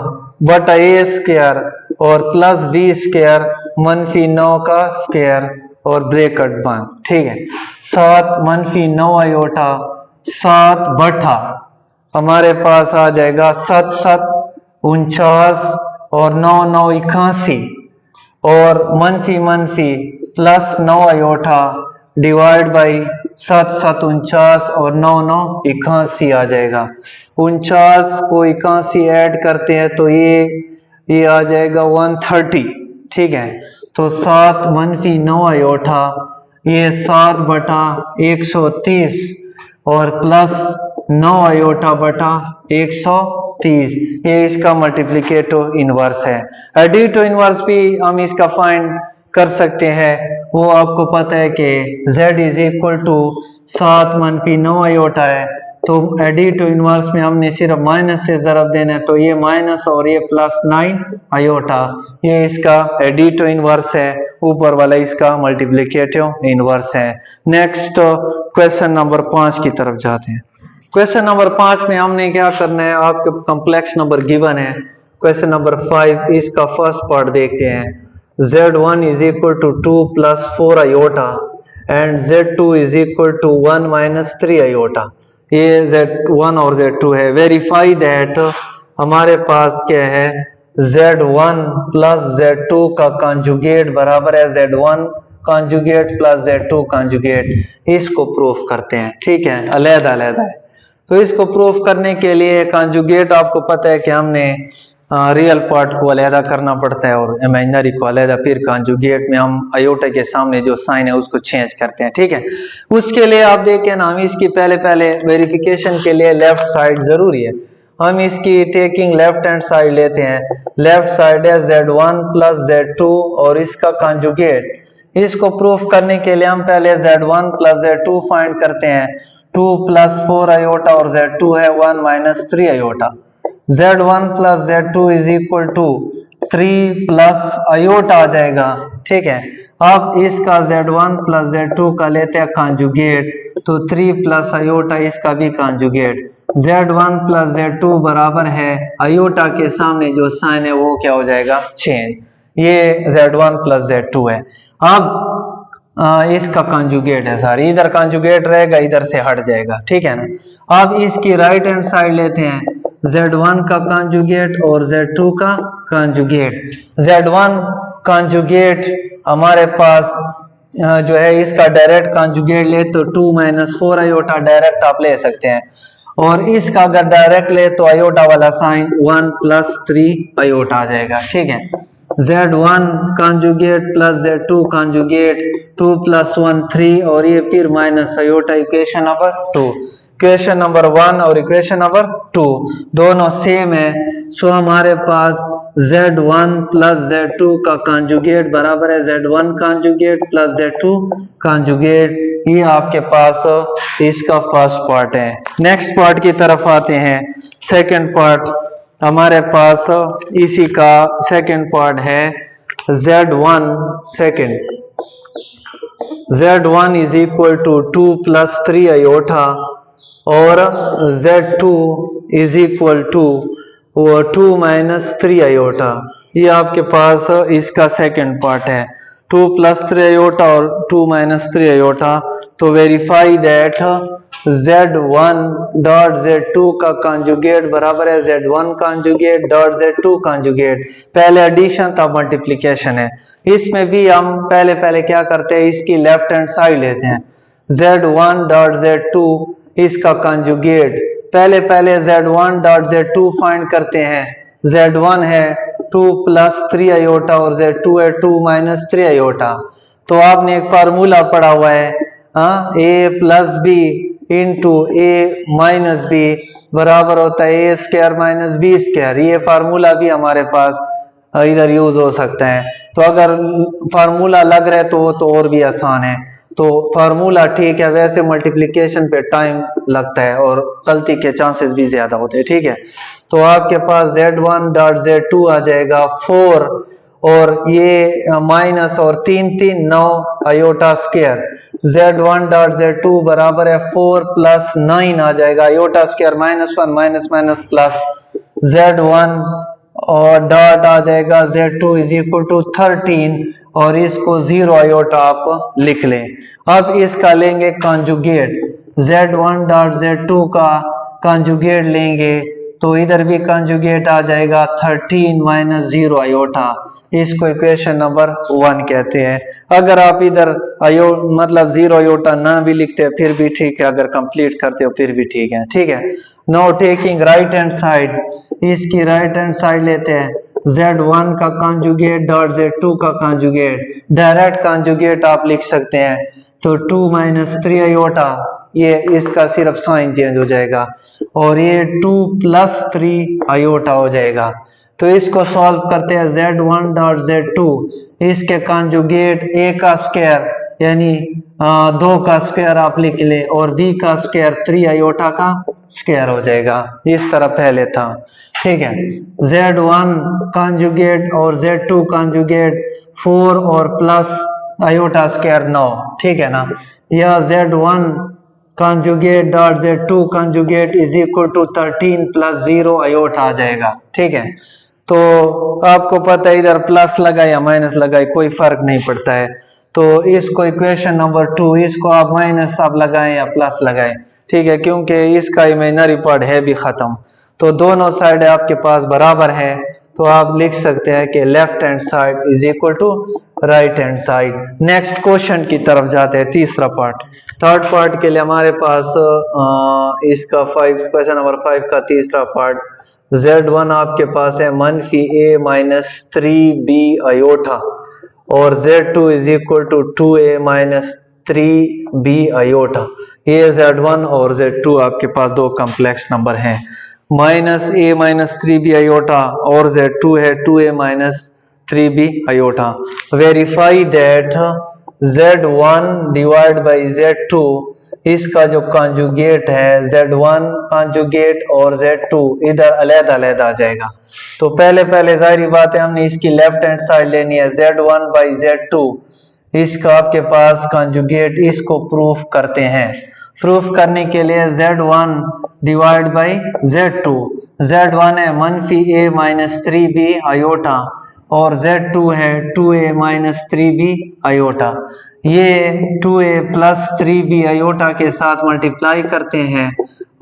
बटा a² और प्लस b² -9 का स्क्वायर और ब्रैकेट बंद। ठीक है, 7 -9 अयोटा 7 बटा हमारे पास आ जाएगा 7 7 49 और 9 9 81, और मनफी +9 अयोटा डिवाइड बाई 7 7 49 और 9 9 81 आ जाएगा। 49 को 81 ऐड करते हैं तो ये आ जाएगा 130। ठीक है, तो 7 -9 अयोटा ये 7 बटा 130 और प्लस 9 अयोटा बटा 130, ये इसका मल्टीप्लिकेटिव इनवर्स है। एडिटिव इनवर्स भी हम इसका फाइंड कर सकते हैं, वो आपको पता है कि z = 7 -9 अयोटा है, तो एडिटिव इनवर्स में हमने सिर्फ माइनस से ज़रब देना है, तो ये माइनस और ये +9 अयोटा, ये इसका एडिटिव इनवर्स है, ऊपर वाला इसका मल्टीप्लिकेटिव इनवर्स है। नेक्स्ट क्वेश्चन नंबर 5 की तरफ जाते हैं। क्वेश्चन नंबर 5 में हमने क्या करना है, आपके कॉम्प्लेक्स नंबर गिवन है। क्वेश्चन नंबर 5 इसका फर्स्ट पार्ट देखते हैं। Z1 = 2 + 4 aorta and Z2 = 1 - 3 aorta. ये Z1 और Z2 है। वेरीफाई दैट हमारे पास क्या है, Z1 + Z2 का कॉन्जुगेट बराबर है Z1 कॉन्जुगेट + Z2 कॉन्जुगेट। इसको प्रूफ करते हैं। ठीक है, अलग-अलग है, तो इसको प्रूफ करने के लिए कॉन्जुगेट आपको पता है कि हमने रियल पार्ट को अलहदा करना पड़ता है और इमेजिनरी को अलहदा, फिर कॉन्जुगेट में हम अयोटा के सामने जो साइन है उसको चेंज करते हैं। ठीक है, उसके लिए आप देखें ना, हम इसकी पहले वेरिफिकेशन के लिए लेफ्ट साइड जरूरी है। हम इसकी टेकिंग लेफ्ट हैंड साइड लेते हैं। लेफ्ट साइड है Z1 + Z2 और इसका कॉन्जुगेट। इसको प्रूफ करने के लिए हम पहले Z1 + Z2 फाइंड करते हैं। 2 + 4 अयोटा और Z2 है 1 - 3 aorta. Z1 + Z2 = 3 plus iota आ जाएगा। ठीक है, अब इसका Z1 + Z2 का लेते हैं कॉन्जुगेट, तो 3 प्लस अयोटा इसका भी कॉन्जुगेट। Z1 + Z2 बराबर है अयोटा के सामने जो साइन है वो क्या हो जाएगा, चेंज। ये Z1 + Z2 है। अब इसका कॉन्जुगेट है सारी, इधर कॉन्जुगेट रहेगा, इधर से हट जाएगा। ठीक है ना, अब इसकी राइट हैंड साइड लेते हैं। Z1 का कॉन्जुगेट और Z2 का कॉन्जुगेट। Z1 कॉन्जुगेट हमारे पास जो है इसका डायरेक्ट कॉन्जुगेट ले तो 2 - 4 अयोटा डायरेक्ट आप ले सकते हैं, और इसका अगर डायरेक्ट ले तो अयोटा वाला साइन 1 + 3 अयोटा आ जाएगा। ठीक है, Z1 कॉन्जुगेट + Z2 कॉन्जुगेट 2 + 1 3 और ये फिर minus iota, equation number 2। Equation number 1 और इक्वेशन नंबर 2 दोनों सेम है। सो हमारे पास Z1 प्लस Z2 का कॉन्जुगेट बराबर है Z1 conjugate plus Z2 conjugate. ये आपके पास इसका फर्स्ट पार्ट है। नेक्स्ट पार्ट की तरफ आते हैं। सेकंड पार्ट हमारे पास इसी का सेकंड पार्ट है Z1 second. Z1 is equal to 2 plus 3 iota और Z2 is equal to 2 minus 3 iota. ये आपके पास इसका सेकंड पार्ट है। 2 प्लस 3 आयोटा और 2 माइनस 3 आयोटा। तो verify that Z1 dot Z2 का कॉन्जुगेट बराबर है Z1 conjugate dot Z2 conjugate. पहले एडिशन था मल्टीप्लिकेशन है। इसमें भी हम पहले क्या करते हैं, इसकी लेफ्ट हैंड साइड लेते हैं। Z1 डॉट Z2 इसका कॉन्जुगेट पहले Z1 डॉट Z2 फाइंड करते हैं। Z1 है 2 प्लस 3 आयोटा और Z2 है 2 माइनस 3 आयोटा। तो आपने एक फार्मूला पढ़ा हुआ है A plus B into A minus B बराबर होता है ए स्क्वायर माइनस बी स्क्वायर। ये फार्मूला भी हमारे पास इधर यूज हो सकता है। तो अगर फार्मूला लग रहा है तो वो तो और भी आसान है। तो फार्मूला ठीक है, वैसे मल्टीप्लिकेशन पे टाइम लगता है और गलती के चांसेस भी ज्यादा होते हैं। ठीक है, तो आपके पास Z1 डॉट Z2 आ जाएगा 4 और ये माइनस और 3 9 iota square. Z1 dot Z2 बराबर है 4 प्लस 9 आ जाएगा iota square -1 minus minus plus Z1 और डॉट आ जाएगा Z2 इज इक्वल टू 13 और इसको 0 आयोटा आप लिख लें। अब इसका लेंगे कॉन्जुगेट। Z1 डॉट Z2 का कॉन्जुगेट लेंगे तो इधर भी कॉन्जुगेट आ जाएगा 13 माइनस 0 आयोटा। इसको इक्वेशन नंबर 1 कहते हैं। अगर आप इधर मतलब 0 आयोटा ना भी लिखते फिर भी ठीक है, अगर कंप्लीट करते हो फिर भी ठीक है। ठीक है, now taking right hand side, इसकी राइट हैंड साइड लेते हैं। Z1 का कॉन्जुगेट डॉट Z2 का कॉन्जुगेट, डायरेक्ट कॉन्जुगेट आप लिख सकते हैं। तो 2 माइनस 3 आयोटा, ये इसका सिर्फ साइन चेंज हो जाएगा और ये 2 प्लस 3 आयोटा हो जाएगा। तो इसको सॉल्व करते हैं। Z1 डॉट Z2 इसके कॉन्जुगेट A का स्क्वायर यानी 2 का स्क्वायर आप लिख ले और B का स्क्वायर 3 आयोटा का स्क्वायर हो जाएगा। इस तरह पहले था। ठीक है, Z1 कॉन्जुगेट और Z2 कॉन्जुगेट 4 और प्लस आयोटा स्क्वायर 9। ठीक है ना, यह Z1 conjugate dot Z2 conjugate is equal to 13 plus 0 iota आ जाएगा। ठीक है, तो आपको पता है इधर प्लस लगाए या माइनस लगाए कोई फर्क नहीं पड़ता है। तो इसको इक्वेशन नंबर 2, इसको आप माइनस आप लगाएं या प्लस लगाएं। ठीक है, क्योंकि इसका इमेजिनरी पार्ट है भी खत्म। तो दोनों साइड आपके पास बराबर है। तो आप लिख सकते हैं कि left hand side is equal to right hand side. Next question की तरफ जाते हैं, तीसरा पार्ट। थर्ड पार्ट के लिए हमारे पास इसका क्वेश्चन नंबर 5 का तीसरा पार्ट। Z1 आपके पास है -A माइनस 3B आयोटा और Z2 is equal to 2A minus 3B iota. ये Z1 और Z2 आपके पास दो कॉम्प्लेक्स नंबर हैं। -A माइनस 3B आयोटा और Z2 है 2A minus 3B iota. Verify that Z1 divide by Z2 इसका जो कॉन्जुगेट है Z1 कॉन्जुगेट और Z2 इधर अलग-अलग आ जाएगा। तो पहले जाहिर बात है हमने इसकी लेफ्ट हैंड साइड लेनी है। Z1 बाई Z2 इसका आपके पास कॉन्जुगेट, इसको प्रूफ करते हैं। प्रूफ करने के लिए Z1 divide by Z2। Z1 है -A माइनस 3B आयोटा और Z2 है 2A माइनस 3B आयोटा। ये 2A प्लस 3B आयोटा के साथ मल्टीप्लाई करते हैं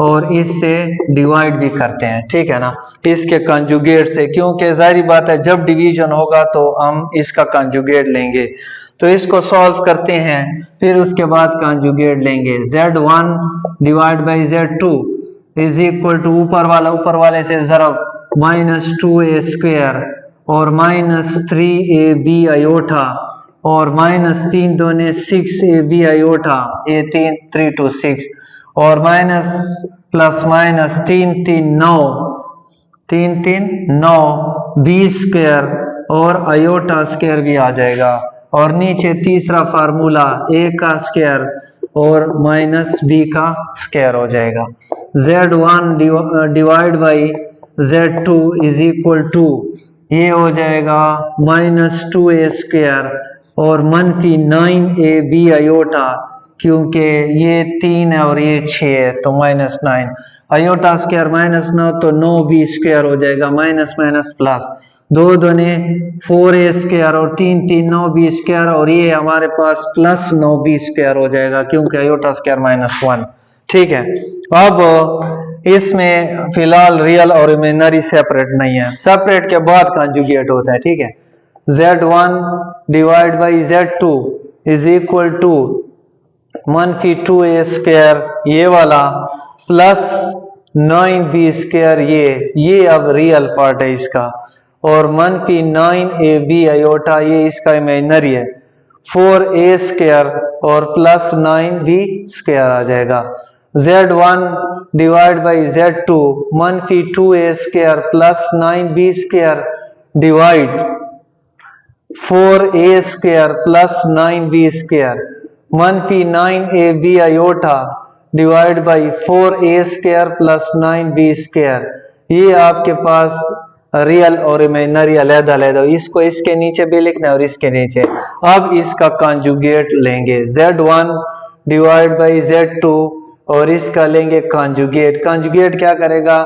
और इससे डिवाइड भी करते हैं। ठीक है ना, इसके कंजुगेट से, क्योंकि जाहिर बात है जब डिवीजन होगा तो हम इसका कंजुगेट लेंगे। तो इसको सॉल्व करते हैं, फिर उसके बाद कंजुगेट लेंगे। Z1 divide by Z2 is equal to ऊपर वाले से जरब -2A स्क्वायर और -3AB आयोटा और -3 दूने 6AB आयोटा, ये 3 to 6 और minus plus minus 3 3 9 3 3 9 B square और आयोटा स्क्वायर भी आ जाएगा और नीचे तीसरा फार्मूला ए का स्क्वायर और माइनस बी का स्क्वायर हो जाएगा। z1 divide by z2 is equal to ये हो जाएगा माइनस 2a स्क्वायर और मनफी 9ab आयोटा, क्योंकि ये 3 है और ये 6 है तो माइनस 9 आयोटा स्क्वायर माइनस 9 तो 9b स्क्वायर हो जाएगा minus minus plus 2 दूने 4a square और 3 3 9b स्क्वायर और ये हमारे पास प्लस 9b स्क्वायर हो जाएगा क्योंकि आयोटा स्क्वायर माइनस 1। ठीक है, अब इसमें फिलहाल रियल और इमेजिनरी सेपरेट नहीं है, सेपरेट के बाद कंजुगेट होता है। ठीक है, z1 divide by z2 is equal to मनफी 2a स्क्वायर ये वाला प्लस 9b स्क्वायर ये अब रियल पार्ट है इसका और मनफी 9ab आयोटा ये इसका इमेजिनरी है 4a स्क्वायर और प्लस 9b स्क्वायर आ जाएगा। z1 डिवाइड बाई z2 मनफी 2a square plus 9b square divide 4a square plus 9b square मनफी 9ab iota divide by 4a square plus 9b square. ये आपके पास real और imaginary अलग अलग है, इसको इसके नीचे भी लिखना है और इसके नीचे। अब इसका कंजुगेट लेंगे z1 डिवाइड बाई z2 और इसका लेंगे कंजुगेट। कंजुगेट क्या करेगा,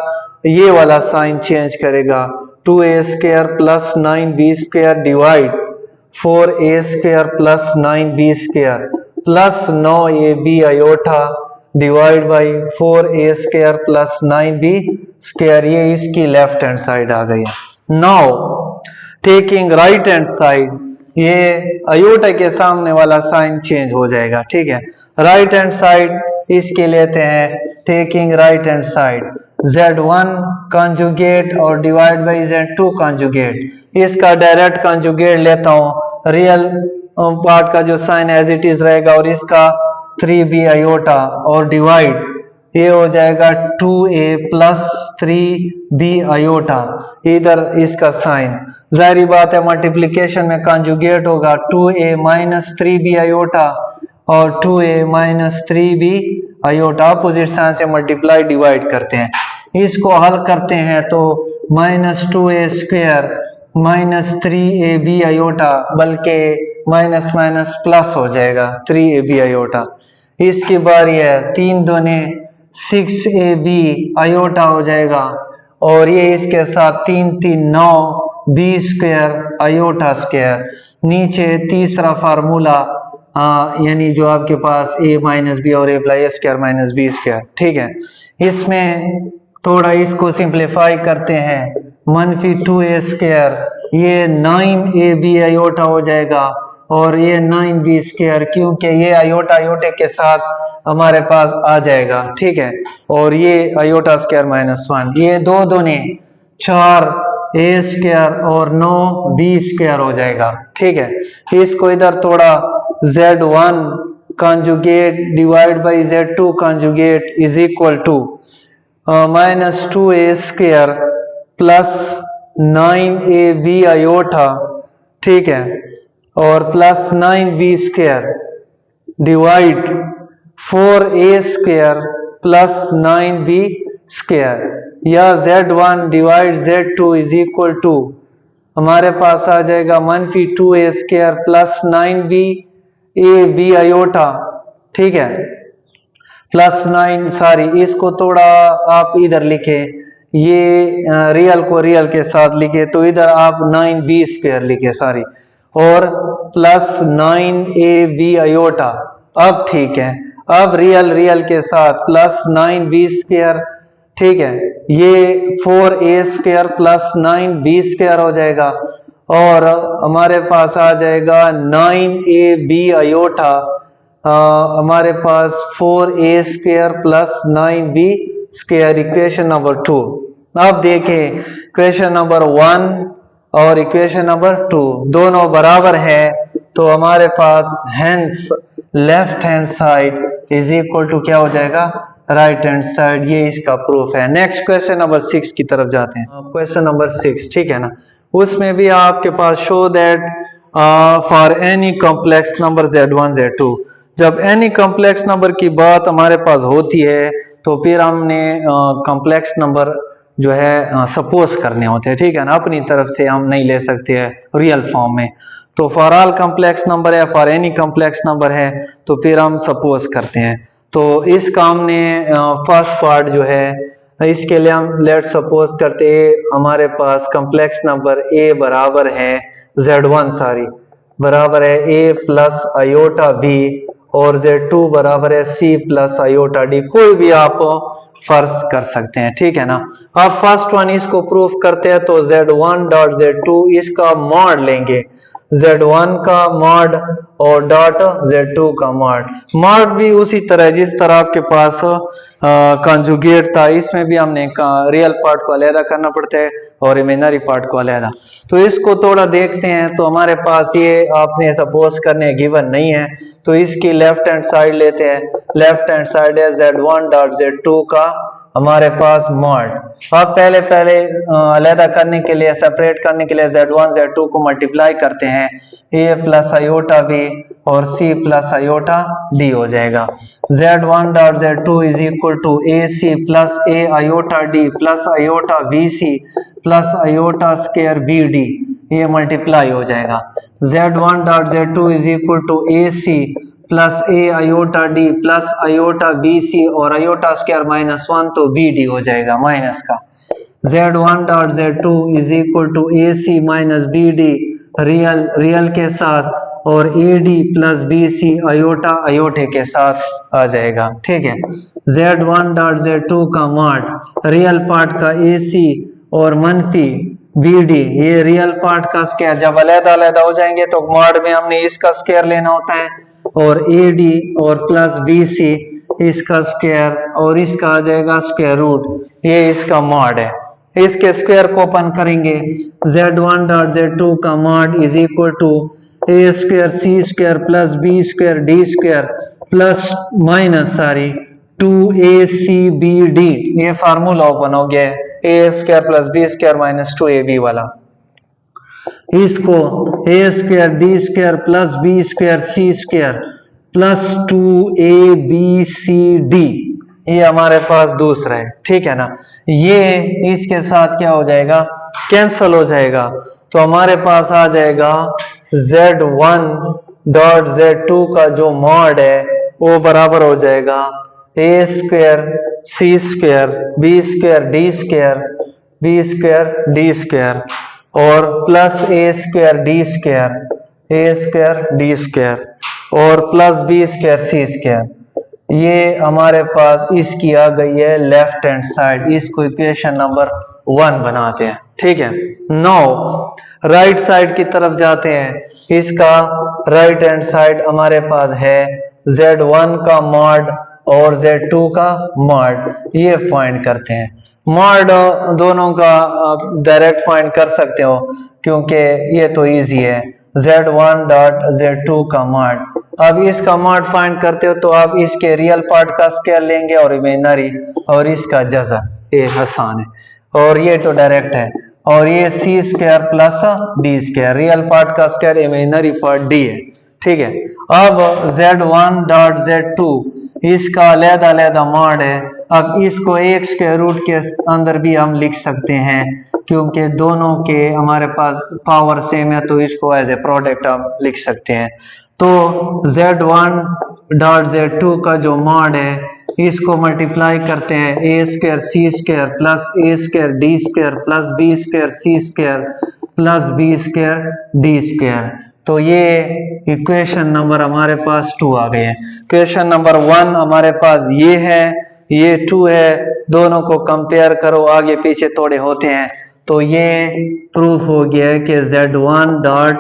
ये वाला साइन चेंज करेगा 2a square plus 9b square divide 4a square plus 9b square plus 9ab iota divide by 4a square plus 9b square. ये इसकी लेफ्ट हैंड साइड आ गई है। Now taking right hand side, ये iota के सामने वाला sign change हो जाएगा। ठीक है, राइट हैंड साइड इसके लेते हैं taking right hand side z1 conjugate और डिवाइड बाई z2 कंजुगेट। इसका डायरेक्ट कंजुगेट लेता हूं, रियल पार्ट का जो साइन एज इट इज रहेगा और इसका 3b आयोटा और डिवाइड ये हो जाएगा 2a प्लस 3b आयोटा, इधर इसका साइन जाहिर बात है मल्टीप्लिकेशन में कंजुगेट होगा 2a माइनस 3b आयोटा और 2a minus 3b iota opposite sign से मल्टीप्लाई डिवाइड करते हैं। इसको हल करते हैं तो minus 2a square minus 3ab iota बल्कि माइनस माइनस प्लस हो जाएगा 3ab आयोटा। इसकी बारी है 3 दूने 6ab आयोटा हो जाएगा और ये इसके साथ 3 3 9 b स्क्वायर आयोटा स्क्वायर। नीचे तीसरा फार्मूला यानी जो आपके पास a माइनस बी और a plus a square minus B square. ठीक है, इसमें थोड़ा इसको सिंप्लीफाई करते हैं मनफी 2a स्क्वायर ये 9ab आयोटा हो जाएगा और ये 9b स्क्वायर क्योंकि ये आयोटा आयोटे के साथ हमारे पास आ जाएगा। ठीक है, और ये आयोटा स्क्वायर माइनस 1 ये 2 दूने 4a स्क्वायर और 9b स्क्वायर हो जाएगा। ठीक है, इसको इधर थोड़ा z1 conjugate divide by z2 conjugate is equal to minus 2a square plus 9ab iota. ठीक है, और plus 9b square divide 4a square plus 9b square या z1 divide z2 is equal to हमारे पास आ जाएगा मनफी 2a square plus 9b ab iota. ठीक है, प्लस 9 सॉरी इसको थोड़ा आप इधर लिखे, ये रियल को रियल के साथ लिखे तो इधर आप 9b स्क्वायर लिखे सॉरी और प्लस 9ab आयोटा। अब ठीक है, अब रियल रियल के साथ प्लस 9b स्क्वायर। ठीक है, ये 4a square plus 9b square हो जाएगा और हमारे पास आ जाएगा 9ab आयोटा हमारे पास 4a square plus 9b square equation number 2। अब देखें इक्वेशन नंबर 1 और इक्वेशन नंबर 2 दोनों बराबर है तो हमारे पास hence left hand side is equal to क्या हो जाएगा राइट हैंड साइड, ये इसका प्रूफ है। नेक्स्ट क्वेश्चन नंबर 6 की तरफ जाते हैं। क्वेश्चन नंबर 6, ठीक है ना, उसमें भी आपके पास show that for any complex number z1 z2, जब एनी कॉम्प्लेक्स नंबर की बात हमारे पास होती है तो फिर हमने कॉम्प्लेक्स नंबर जो है सपोज करने होते हैं, ठीक है ना, अपनी तरफ से हम नहीं ले सकते हैं रियल फॉर्म में। तो फॉर ऑल कॉम्प्लेक्स नंबर है, फॉर एनी कॉम्प्लेक्स नंबर है, तो फिर हम सपोज करते हैं। तो इसका हमने फर्स्ट पार्ट जो है, इसके लिए हम लेट सपोज करते हैं हमारे पास कॉम्प्लेक्स नंबर a बराबर है z1 बराबर है a प्लस आयोटा b और z2 बराबर है c प्लस आयोटा d, कोई भी आप फर्ज कर सकते हैं, ठीक है ना। अब फर्स्ट वन इसको प्रूफ करते हैं तो z1 डॉट z2 इसका मॉड लेंगे, z1 का मॉड और डॉट z2 का मॉड भी उसी तरह जिस तरह आपके पास कंजुगेट था, इसमें भी हमने रियल पार्ट को अलहदा करना पड़ता है और इमेजिनरी पार्ट को अलहदा। तो इसको थोड़ा देखते हैं। तो हमारे पास ये आपने सपोज करने गिवन नहीं है, तो इसकी लेफ्ट हैंड साइड लेते हैं। लेफ्ट हैंड साइड है z1 डॉट z2 का हमारे पास मॉड। अब पहले अलहदा करने के लिए, सेपरेट करने के लिए z1 z2 को मल्टीप्लाई करते हैं, a प्लस आयोटा b और c प्लस आयोटा d हो जाएगा। z1 dot z2 is equal to ac plus a iota d plus iota bc plus iota square bd, ये मल्टीप्लाई हो जाएगा। z1 dot z2 is equal to ac plus a iota d plus iota bc और iota square -1 तो bd हो जाएगा minus का। z1 dot z2 is equal to ac minus bd real के साथ और ad plus bc iota Ayotte के साथ आ जाएगा, ठीक है। z1 डॉट z2 का मॉड रियल पार्ट का ac और मनफी bd, ये रियल पार्ट का स्क्वायर, जब अलग-अलग हो जाएंगे तो मॉड में हमने इसका स्क्वायर लेना होता है और ad और प्लस bc इसका स्क्वायर और इसका आ जाएगा स्क्वायर रूट, ये इसका मॉड है। इसके स्क्वायर को ओपन करेंगे, z1 डॉट z2 का mod is equal to a square c square plus b square d square plus minus 2acbd, ये फार्मूला ओपन हो गया है, a square plus b square minus 2ab वाला। इसको a square d square plus b square c square plus 2abcd, ये हमारे पास दूसरा है, ठीक है ना। ये इसके साथ क्या हो जाएगा, कैंसल हो जाएगा। तो हमारे पास आ जाएगा z1 डॉट z2 का जो मॉड है वो बराबर हो जाएगा a square c square b square d square b square d square और plus a square d square और plus b square c square, ये हमारे पास इसकी आ गई है लेफ्ट हैंड साइड। इसको इक्वेशन नंबर 1 बनाते हैं, ठीक है। नाउ राइट साइड की तरफ जाते हैं। इसका राइट हैंड साइड हमारे पास है z1 का मॉड और z2 का मॉड, ये फाइंड करते हैं। मॉड दोनों का डायरेक्ट फाइंड कर सकते हो क्योंकि ये तो इजी है, z1 डॉट z2 का मॉड। अब इसका मॉड फाइंड करते हो तो आप इसके रियल पार्ट का स्क्वायर लेंगे और इमेजिनरी और इसका जज़ा, ये आसान है और ये तो डायरेक्ट है। और ये c square plus d square, real part का स्क्वायर इमेजिनरी पार्ट d है, ठीक है। अब z1 डॉट z2 इसका अलग-अलग मॉड है। अब इसको एक स्क्वायर रूट के अंदर भी हम लिख सकते हैं क्योंकि दोनों के हमारे पास पावर सेम है, तो इसको एज ए प्रोडक्ट आप लिख सकते हैं। तो z1 डॉट z2 का जो मॉड है इसको मल्टीप्लाई करते हैं a square c square plus a square d square plus b square c square plus b square d square. तो ये इक्वेशन नंबर हमारे पास 2 आ गए हैं। इक्वेशन नंबर 1 हमारे पास ये है, ये 2 है, दोनों को कंपेयर करो, आगे पीछे थोड़े होते हैं। तो ये प्रूफ हो गया है कि z1 डॉट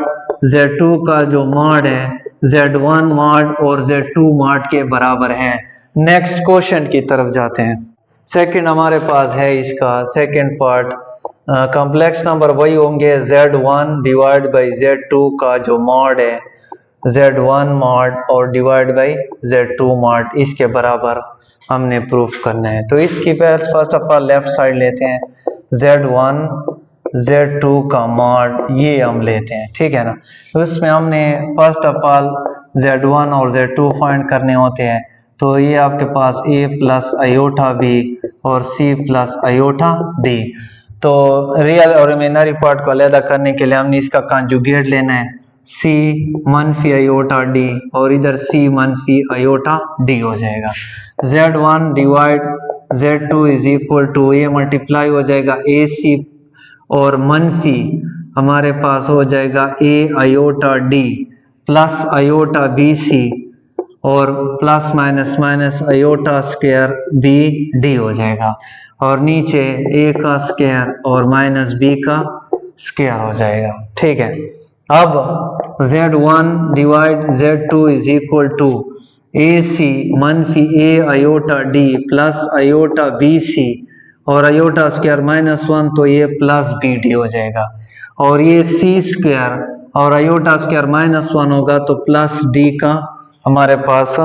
z2 का जो मॉड है z1 मॉड और z2 मॉड के बराबर है। नेक्स्ट क्वेश्चन की तरफ जाते हैं। सेकंड हमारे पास है इसका सेकंड पार्ट, कॉम्प्लेक्स नंबर वही होंगे z1 डिवाइड बाई z2 का जो मॉड है z1 मॉड और डिवाइड बाई z2 मॉड, इसके बराबर हमने प्रूफ करना है। तो इसकी first of all left side लेते हैं, Z1 Z2 का मॉड ये हम लेते हैं, ठीक है ना। तो इसमें हमने फर्स्ट ऑफ ऑल Z1 और Z2 फाइंड करने होते हैं। तो ये आपके पास a प्लस आयोटा b और c प्लस आयोटा d। तो रियल और इमेजिनरी पार्ट को अलग करने के लिए हमने इसका कंजुगेट लेना है, c मनफी आयोटा d और इधर c मनफी आयोटा d हो जाएगा। Z1 divide Z2 is equal to ये मल्टीप्लाई हो जाएगा ac और मनफी हमारे पास हो जाएगा a iota d plus iota bc और plus minus minus iota square b d हो जाएगा और नीचे a का स्क्वायर और माइनस b का स्क्वायर हो जाएगा, ठीक है। अब Z1 divide Z2 is equal to AC मनफी a iota d plus iota bc और आयोटा स्क्वायर -1 तो ये प्लस bd हो जाएगा और ये c स्क्वायर और आयोटा स्क्वायर -1 होगा तो प्लस d का हमारे पास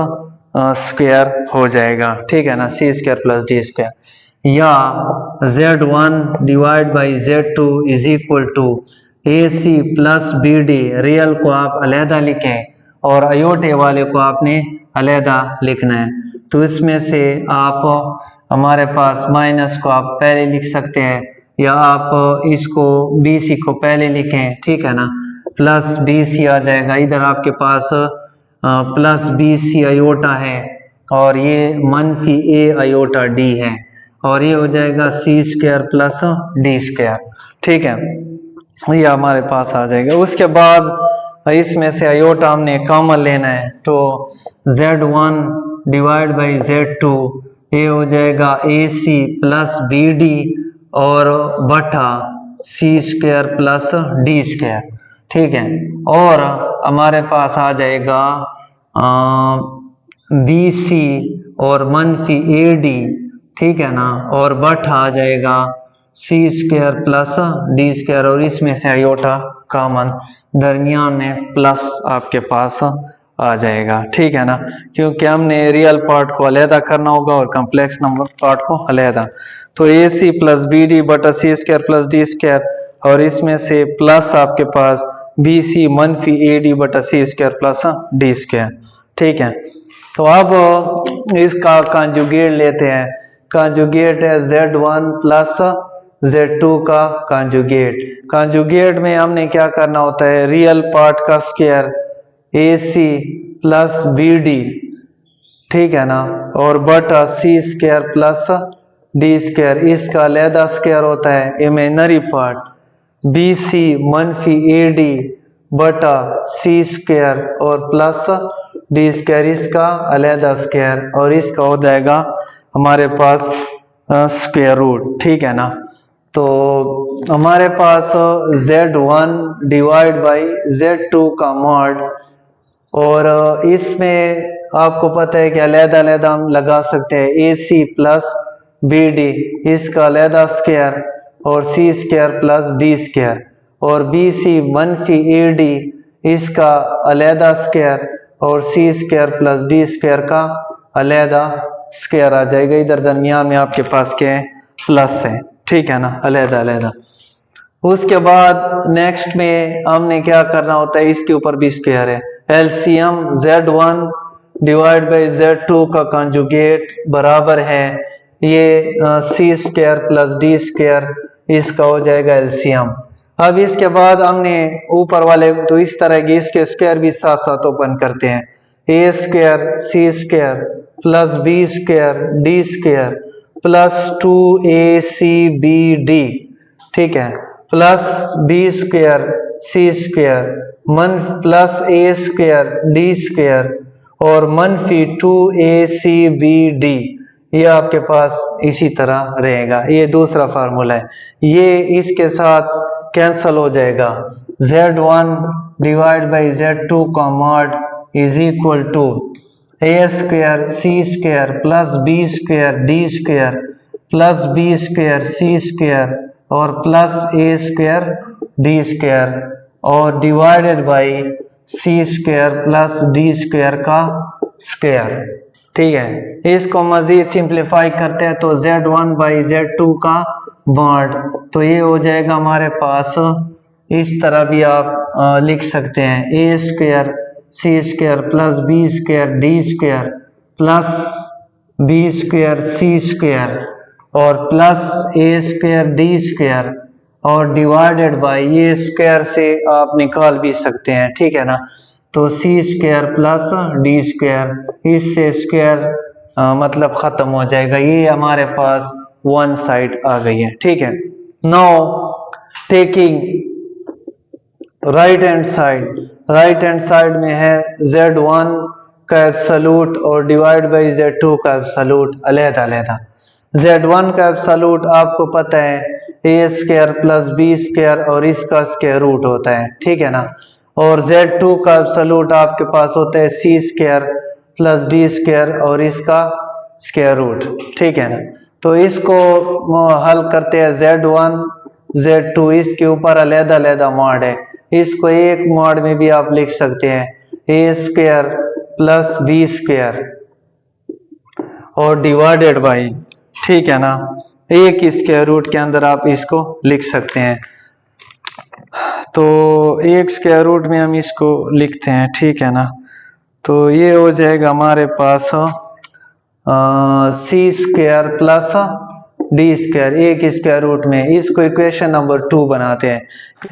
स्क्वायर हो जाएगा, ठीक है ना, c square plus d square. या Z1 divide by Z2 is equal to AC plus BD, real को आप अलहदा लिखें और अयोटे वाले को आपने अलहदा लिखना है। तो इसमें से आप हमारे पास माइनस को आप पहले लिख सकते हैं या आप इसको BC को पहले लिखें, ठीक है ना, प्लस BC आ जाएगा। इधर आपके पास प्लस BC अयोटा है और ये मनफी A अयोटा D है और ये हो जाएगा c square plus d square, ठीक है, ये हमारे पास आ जाएगा। उसके बाद इसमें से अयोटा हमने कॉमन लेना है तो Z1 डिवाइड बाई Z2 ये हो जाएगा AC प्लस BD और बटा c square plus d square, ठीक है। और हमारे पास आ जाएगा BC और मनफी AD, ठीक है ना, और बट आ जाएगा c square plus d square और इसमें से आयोटा कॉमन दरमियान में प्लस आपके पास आ जाएगा, ठीक है ना, क्योंकि हमने रियल पार्ट को अलहदा करना होगा और कॉम्प्लेक्स नंबर पार्ट को अलहदा। तो AC प्लस BD बटा c square plus d square और इसमें से प्लस आपके पास BC मनफी AD बटा c square plus d square, ठीक है। तो अब इसका कंजुगेट लेते हैं, कंजुगेट है Z1 प्लस Z2 का कंजुगेट। कंजुगेट में हमने क्या करना होता है, रियल पार्ट का स्क्वायर AC प्लस BD, ठीक है ना, और बटा c square plus d square, इसका अलहदा स्क्वायर होता है इमेजिनरी पार्ट BC मनफी AD बटा c स्क्वायर और प्लस d स्क्वायर, इसका अलहदा स्क्वायर और इसका हो जाएगा हमारे पास स्क्वायर रूट, ठीक है ना। तो हमारे पास Z1 डिवाइड बाई Z2 का मॉड और इसमें आपको पता है कि अलहदा अलहदा हम लगा सकते हैं AC प्लस BD, इसका अलहदा स्क्वायर और c square plus d square और BC मनफी AD इसका अलहदा स्क्वायर और c square plus d square का अलहदा स्क्वायर आ जाएगा। इधर दरमियान में आपके पास क्या है, प्लस है, ठीक है ना, अलहदा अलहदा। उसके बाद नेक्स्ट में हमने क्या करना होता है, इसके ऊपर भी स्क्वायर है, LCM Z1 divide by Z2 का कंजुगेट बराबर है ये c square plus d square, इसका हो जाएगा एलसीएम। अब इसके बाद हमने ऊपर वाले तो इस तरह के इसके स्क्वायर भी साथ साथ ओपन करते हैं, a square c square plus b square d square plus 2acbd, ठीक है, plus b square c square मन plus a square d square और मनफी 2acbd, ये आपके पास इसी तरह रहेगा। ये दूसरा फार्मूला है, ये इसके साथ कैंसल हो जाएगा। Z1 डिवाइड बाई Z2 का mod is equal to a square c square plus b square d square plus b square c square और plus a square d square और divided by c square plus d square का square, ठीक है। इसको मजीद simplify करते हैं तो Z1 by Z2 का मॉड, तो ये हो जाएगा हमारे पास, इस तरह भी आप लिख सकते हैं a square C square plus B square D square plus B square C square और प्लस ए स्क्वायर डी स्क्वायर और डिवाइडेड बाई ये स्क्वायर से आप निकाल भी सकते हैं, ठीक है ना। तो सी स्क्वायर प्लस डी स्क्वायर, इससे स्क्वायर मतलब खत्म हो जाएगा, ये हमारे पास वन साइड आ गई है, ठीक है। Now taking right hand side में है Z1 का एब्सोल्यूट और डिवाइड बाई Z2 का एब्सोल्यूट अलग-अलग। Z1 का एब्सोल्यूट आपको पता है ए स्क्वायर प्लस बी स्क्वायर और इसका स्क्वायर रूट होता है, ठीक है ना। और Z2 का एब्सोल्यूट आपके पास होता है सी स्क्वायर प्लस डी स्क्वायर और इसका स्क्वायर रूट, ठीक है ना। तो इसको हल करते हैं Z1 Z2, इसके ऊपर अलग-अलग मॉड है, इसको एक मॉड में भी आप लिख सकते हैं a square plus B square और डिवाइडेड बाई, ठीक है ना, एक स्क्वायर रूट के अंदर आप इसको लिख सकते हैं। तो एक स्क्वायर रूट में हम इसको लिखते हैं, ठीक है ना। तो ये हो जाएगा हमारे पास सी स्क्वायर प्लस डी स्क्वायर एक स्क्वायर रूट में, इसको इक्वेशन नंबर 2 बनाते हैं।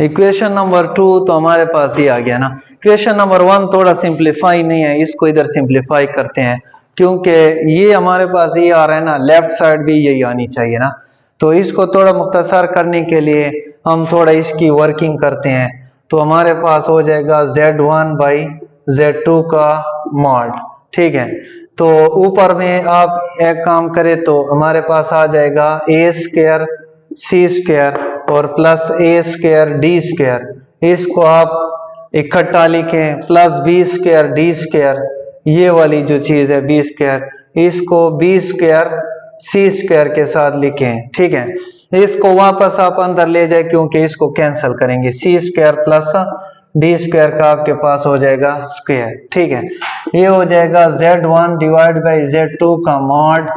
इक्वेशन नंबर 2 तो हमारे पास ही आ गया ना। इक्वेशन नंबर 1 थोड़ा सिंप्लीफाई नहीं है, इसको इधर सिंप्लीफाई करते हैं क्योंकि ये हमारे पास ये आ रहा है ना, लेफ्ट साइड भी यही आनी चाहिए ना। तो इसको थोड़ा मुख्तसर करने के लिए हम थोड़ा इसकी वर्किंग करते हैं, तो हमारे पास हो जाएगा Z1 बाई Z2 का मॉड, ठीक है। तो ऊपर में आप एक काम करें तो हमारे पास आ जाएगा ए स्क्वायर सी स्क्वायर और प्लस ए स्क्वायर डी स्क्वायर, इसको आप इकट्ठा लिखें plus B square D square, ये वाली जो चीज है बी स्क्वायर, इसको बी स्क्वायर सी स्क्वायर के साथ लिखें, ठीक है। इसको वापस आप अंदर ले जाए क्योंकि इसको कैंसिल करेंगे, सी स्क्वायर प्लस डी स्क्वायर का आपके पास हो जाएगा स्क्वायर, ठीक है। ये हो जाएगा Z1 डिवाइड बाई Z2 का मॉड,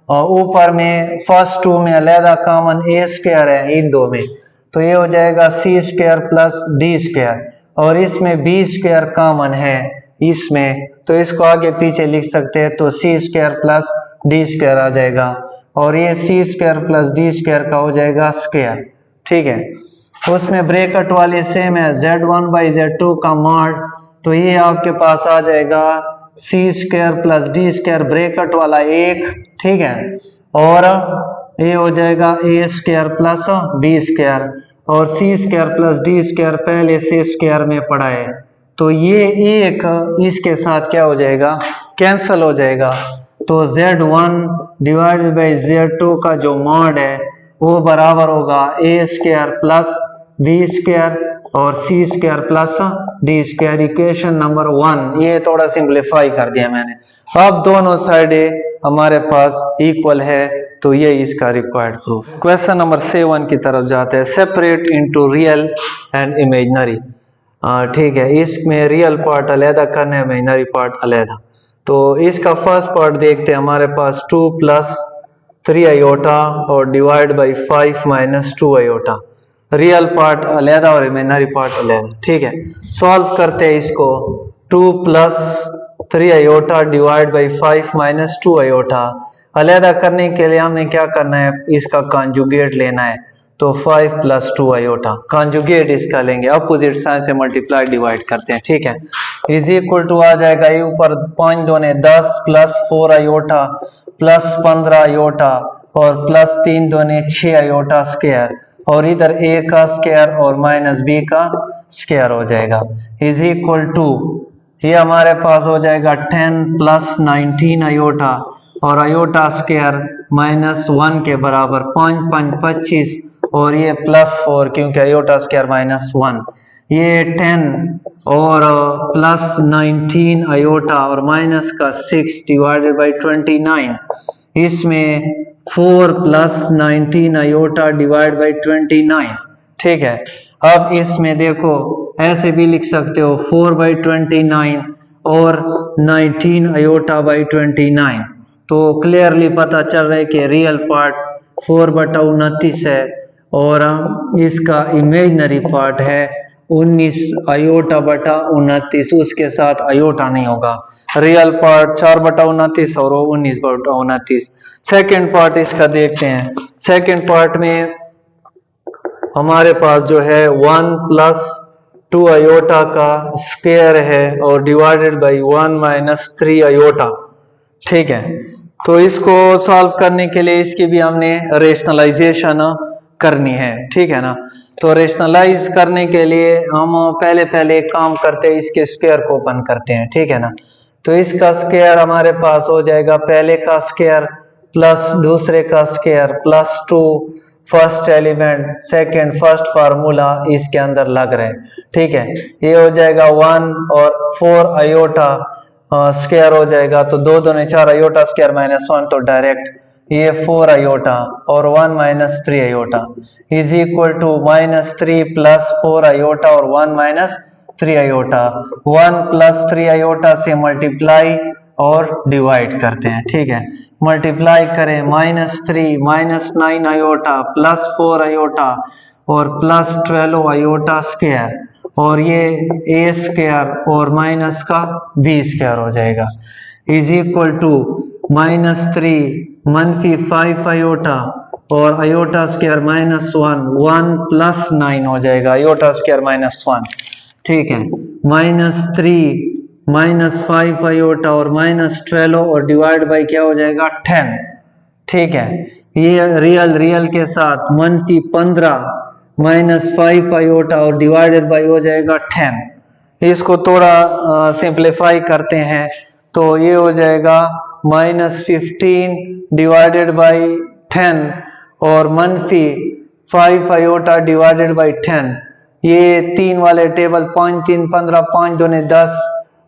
और ऊपर में फर्स्ट 2 में अलग कॉमन ए स्क्वायर है इन दो में, तो ये हो जाएगा c square plus d square और इसमें बी स्क्वायर कॉमन है इसमें, तो इसको आगे पीछे लिख सकते हैं, तो सी स्क्वायर प्लस डी स्क्वायर आ जाएगा और ये सी स्क्वायर प्लस डी स्क्वायर का हो जाएगा स्क्वायर, ठीक है। उसमें ब्रैकेट वाले सेम है Z1 बाई Z2 का मॉड, तो ये आपके पास आ जाएगा c square plus d square bracket वाला एक, ठीक है, और ये हो जाएगा ए स्क्वायर प्लस बी स्क्वायर और c square plus d square पहले से स्क्वायर में पड़ा है, तो ये एक इसके साथ क्या हो जाएगा, कैंसल हो जाएगा। तो Z1 डिवाइडेड बाई Z2 का जो मॉड है वो बराबर होगा a square plus B square और c square plus d square, equation number 1। ये थोड़ा सिंप्लीफाई कर दिया मैंने। अब दोनों साइडें हमारे पास इक्वल है, तो ये इसका रिक्वायर्ड प्रूफ। क्वेश्चन नंबर 7 की तरफ जाते हैं। Separate into real and imaginary, ठीक है, इसमें रियल पार्ट अलग करना है, इमेजिनरी पार्ट अलग। तो इसका फर्स्ट पार्ट देखते हैं, हमारे पास 2 प्लस 3 आयोटा और divide by 5 minus 2 iota, real part अलग और इमेजिनरी पार्ट अलग, ठीक है। सॉल्व करते हैं इसको, 2 plus 3 iota divide by 5 minus 2 iota, अलग करने के लिए हमने क्या करना है, इसका कॉन्जुगेट लेना है, तो 5 प्लस 2 आयोटा कॉन्जुगेट इसका लेंगे, अपोजिट साइन से मल्टीप्लाई डिवाइड करते हैं, ठीक है, इज इक्वल टू आ जाएगा, ये ऊपर 5 दूने 10 प्लस 4 आयोटा प्लस 15 आयोटा और प्लस 3 दूने 6 आयोटा स्क्वायर और इधर a का स्क्वायर और माइनस b का स्क्वायर हो जाएगा, इज इक्वल टू ये हमारे पास हो जाएगा 10 प्लस 19 आयोटा और आयोटा स्क्वायर माइनस 1 के बराबर, 5 5 25 और ये प्लस 4 क्योंकि आयोटा स्क्वायर माइनस 1, ये 10 और प्लस 19 आयोटा और माइनस का 6 डिवाइडेड बाई 29, इसमें 4 प्लस 19 आयोटा डिवाइड बाई 29, ठीक है। अब इसमें देखो ऐसे भी लिख सकते हो 4 बाई 29 और 19 आयोटा बाई 29। तो क्लियरली पता चल रहा है कि रियल पार्ट 4/29 है और इसका इमेजिनरी पार्ट है 19 आयोटा/29, उसके साथ आयोटा नहीं होगा। रियल पार्ट 4/29 और 19/29। सेकेंड पार्ट इसका देखते हैं। सेकेंड पार्ट में हमारे पास जो है 1 + 2 आयोटा का स्क्वायर है और डिवाइडेड बाई 1 - 3 आयोटा। ठीक है, तो इसको सॉल्व करने के लिए इसकी भी हमने रेशनलाइजेशन करनी है। ठीक है ना, तो रेशनलाइज करने के लिए हम पहले एक काम करते हैं, इसके स्क्वायर को ओपन करते हैं। ठीक है ना, तो इसका स्क्वायर हमारे पास हो जाएगा पहले का स्क्वायर प्लस दूसरे का square plus 2 first element second first formula इसके अंदर लग रहे हैं। ठीक है, ये हो जाएगा 1 और 4 आयोटा स्क्वायर हो जाएगा, तो 2 दूनी 4 आयोटा स्क्वायर -1, तो डायरेक्ट ये 4 आयोटा और 1 - 3 iota is equal to -3 + 4 iota और 1 - 3 आयोटा। 1 + 3 आयोटा से मल्टीप्लाई और डिवाइड करते हैं। ठीक है, मल्टीप्लाई करें -3 -9 आयोटा प्लस 4 आयोटा और प्लस 12 आयोटा स्क्वायर और ये a स्क्वायर और माइनस का b स्क्वायर हो जाएगा इज इक्वल टू -3 - 5 आयोटा और आयोटा स्क्वायर -1 1 + 9 हो जाएगा आयोटा स्क्वायर -1। ठीक है, -3 -5 आयोटा और -12 और डिवाइड बाई क्या हो जाएगा 10। ठीक है, ये रियल के साथ -15 -5 आयोटा और डिवाइडेड बाई हो जाएगा 10। इसको थोड़ा सिंप्लीफाई करते हैं तो ये हो जाएगा -15 डिवाइडेड बाई 10 और -5 आयोटा डिवाइडेड बाई 10। ये 3 वाले टेबल 5 3 15 5 दूनी 10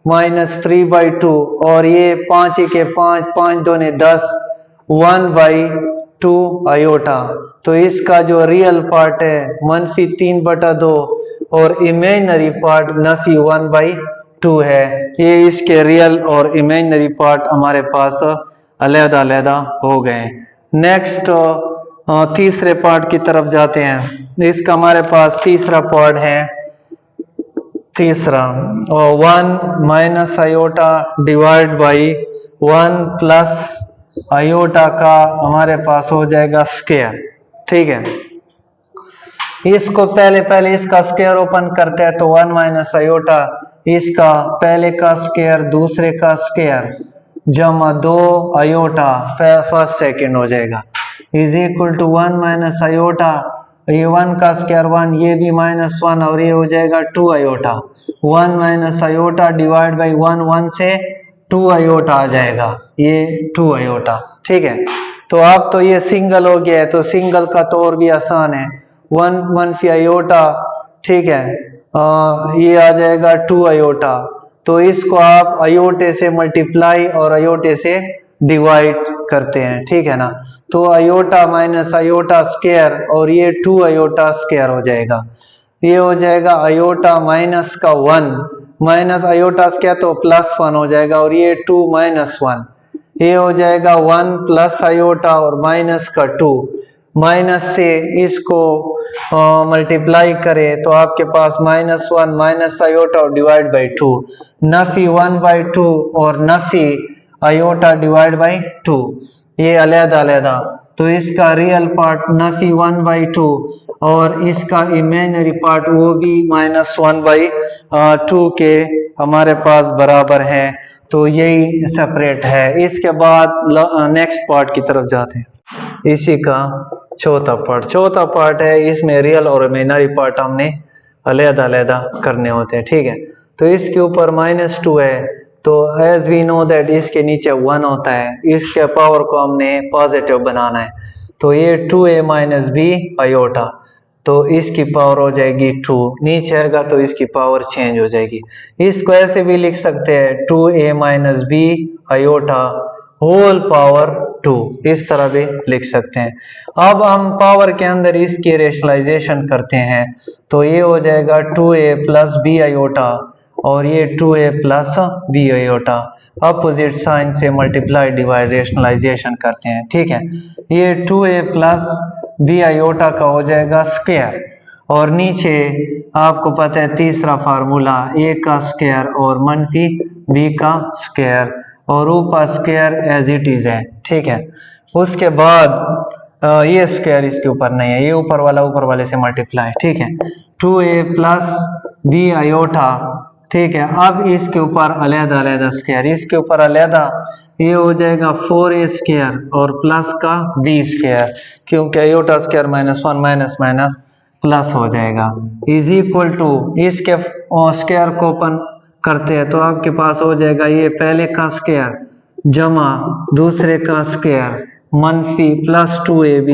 -3/2 और ये 5 के 5 5 दूनी 10 1/2 आयोटा। तो इसका जो रियल पार्ट है -3/2 और इमेजिनरी पार्ट -1/2 है। ये इसके रियल और इमेजिनरी पार्ट हमारे पास अलग-अलग हो गए। नेक्स्ट तीसरे पार्ट की तरफ जाते हैं। इसका हमारे पास तीसरा पार्ट है, तीसरा 1 - आयोटा डिवाइड बाई 1 + आयोटा का हमारे पास हो जाएगा स्क्वायर। ठीक है, इसको पहले इसका स्क्वायर ओपन करते हैं तो 1 - आयोटा इसका पहले का स्क्वायर दूसरे का स्क्वायर जमा 2 आयोटा फर्स्ट सेकंड हो जाएगा इज इक्वल टू 1 - आयोटा, ये 1 का स्क्वायर 1, ये भी -1 और ये हो जाएगा 2 आयोटा। 1 - आयोटा डिवाइड बाई 1 से 2 आयोटा आ जाएगा, ये 2 आयोटा। ठीक है, तो अब तो ये सिंगल हो गया है, तो सिंगल का तो और भी आसान है 1 आयोटा। ठीक है, ये आ जाएगा 2 आयोटा। तो इसको आप आयोटे से मल्टीप्लाई और आयोटे से डिवाइड करते हैं। ठीक है ना, तो आयोटा माइनस आयोटा स्क्वायर और ये 2 आयोटा स्क्वायर हो जाएगा। ये हो जाएगा आयोटा माइनस का 1 माइनस आयोटा स्क्वायर तो +1 हो जाएगा और ये 2 - 1। ये हो जाएगा 1 + आयोटा और माइनस का 2। माइनस से इसको मल्टीप्लाई करें तो आपके पास -1 माइनस आयोटा और डिवाइड बाई 2, नफी 1/2 और नफी आयोटा डिवाइड बाई 2, ये अलग-अलग। तो इसका रियल पार्ट नफी 1/2 और इसका इमेजिनरी पार्ट वो भी -1/2 के हमारे पास बराबर है। तो यही सेपरेट है। इसके बाद नेक्स्ट पार्ट की तरफ जाते हैं। इसी का चौथा पार्ट है, इसमें रियल और इमेजिनरी पार्ट हमने अलग-अलग करने होते हैं। ठीक है, तो इसके ऊपर -2 है, तो एज वी नो दैट इसके नीचे 1 होता है, इसके पावर को हमने पॉजिटिव बनाना है। तो ये 2a - b आयोटा, तो इसकी पावर हो जाएगी 2, नीचे आएगा तो इसकी पावर चेंज हो जाएगी। इसको ऐसे भी लिख सकते हैं 2a - b iota whole power 2, इस तरह भी लिख सकते हैं। अब हम पावर के अंदर इसकी रेशनलाइजेशन करते हैं तो ये हो जाएगा 2a + b आयोटा और ये 2a plus b iota, opposite sign से मल्टीप्लाई डिवाइड रेशनलाइजेशन करते हैं। ठीक है, ये 2a प्लस b आयोटा का हो जाएगा स्क्वायर, और नीचे आपको पता है तीसरा फार्मूला a का स्क्वायर और मनफी b का स्क्वायर, और ऊपर स्क्वायर एज इट इज है। ठीक है, उसके बाद ये स्क्वायर इसके ऊपर नहीं है, ये ऊपर वाले से मल्टीप्लाई। ठीक है, 2a प्लस b आयोटा। ठीक है, अब इसके ऊपर अलग अलग स्क्वायर, इसके ऊपर अलग, ये हो जाएगा 4a स्क्वायर और प्लस का b स्क्वायर, क्योंकि iota square minus 1 minus minus plus हो जाएगा, इज इक्वल टू, इसके स्क्वायर को ओपन करते हैं तो आपके पास हो जाएगा ये पहले का स्क्वायर जमा दूसरे का स्क्वायर मनफी प्लस 2ab,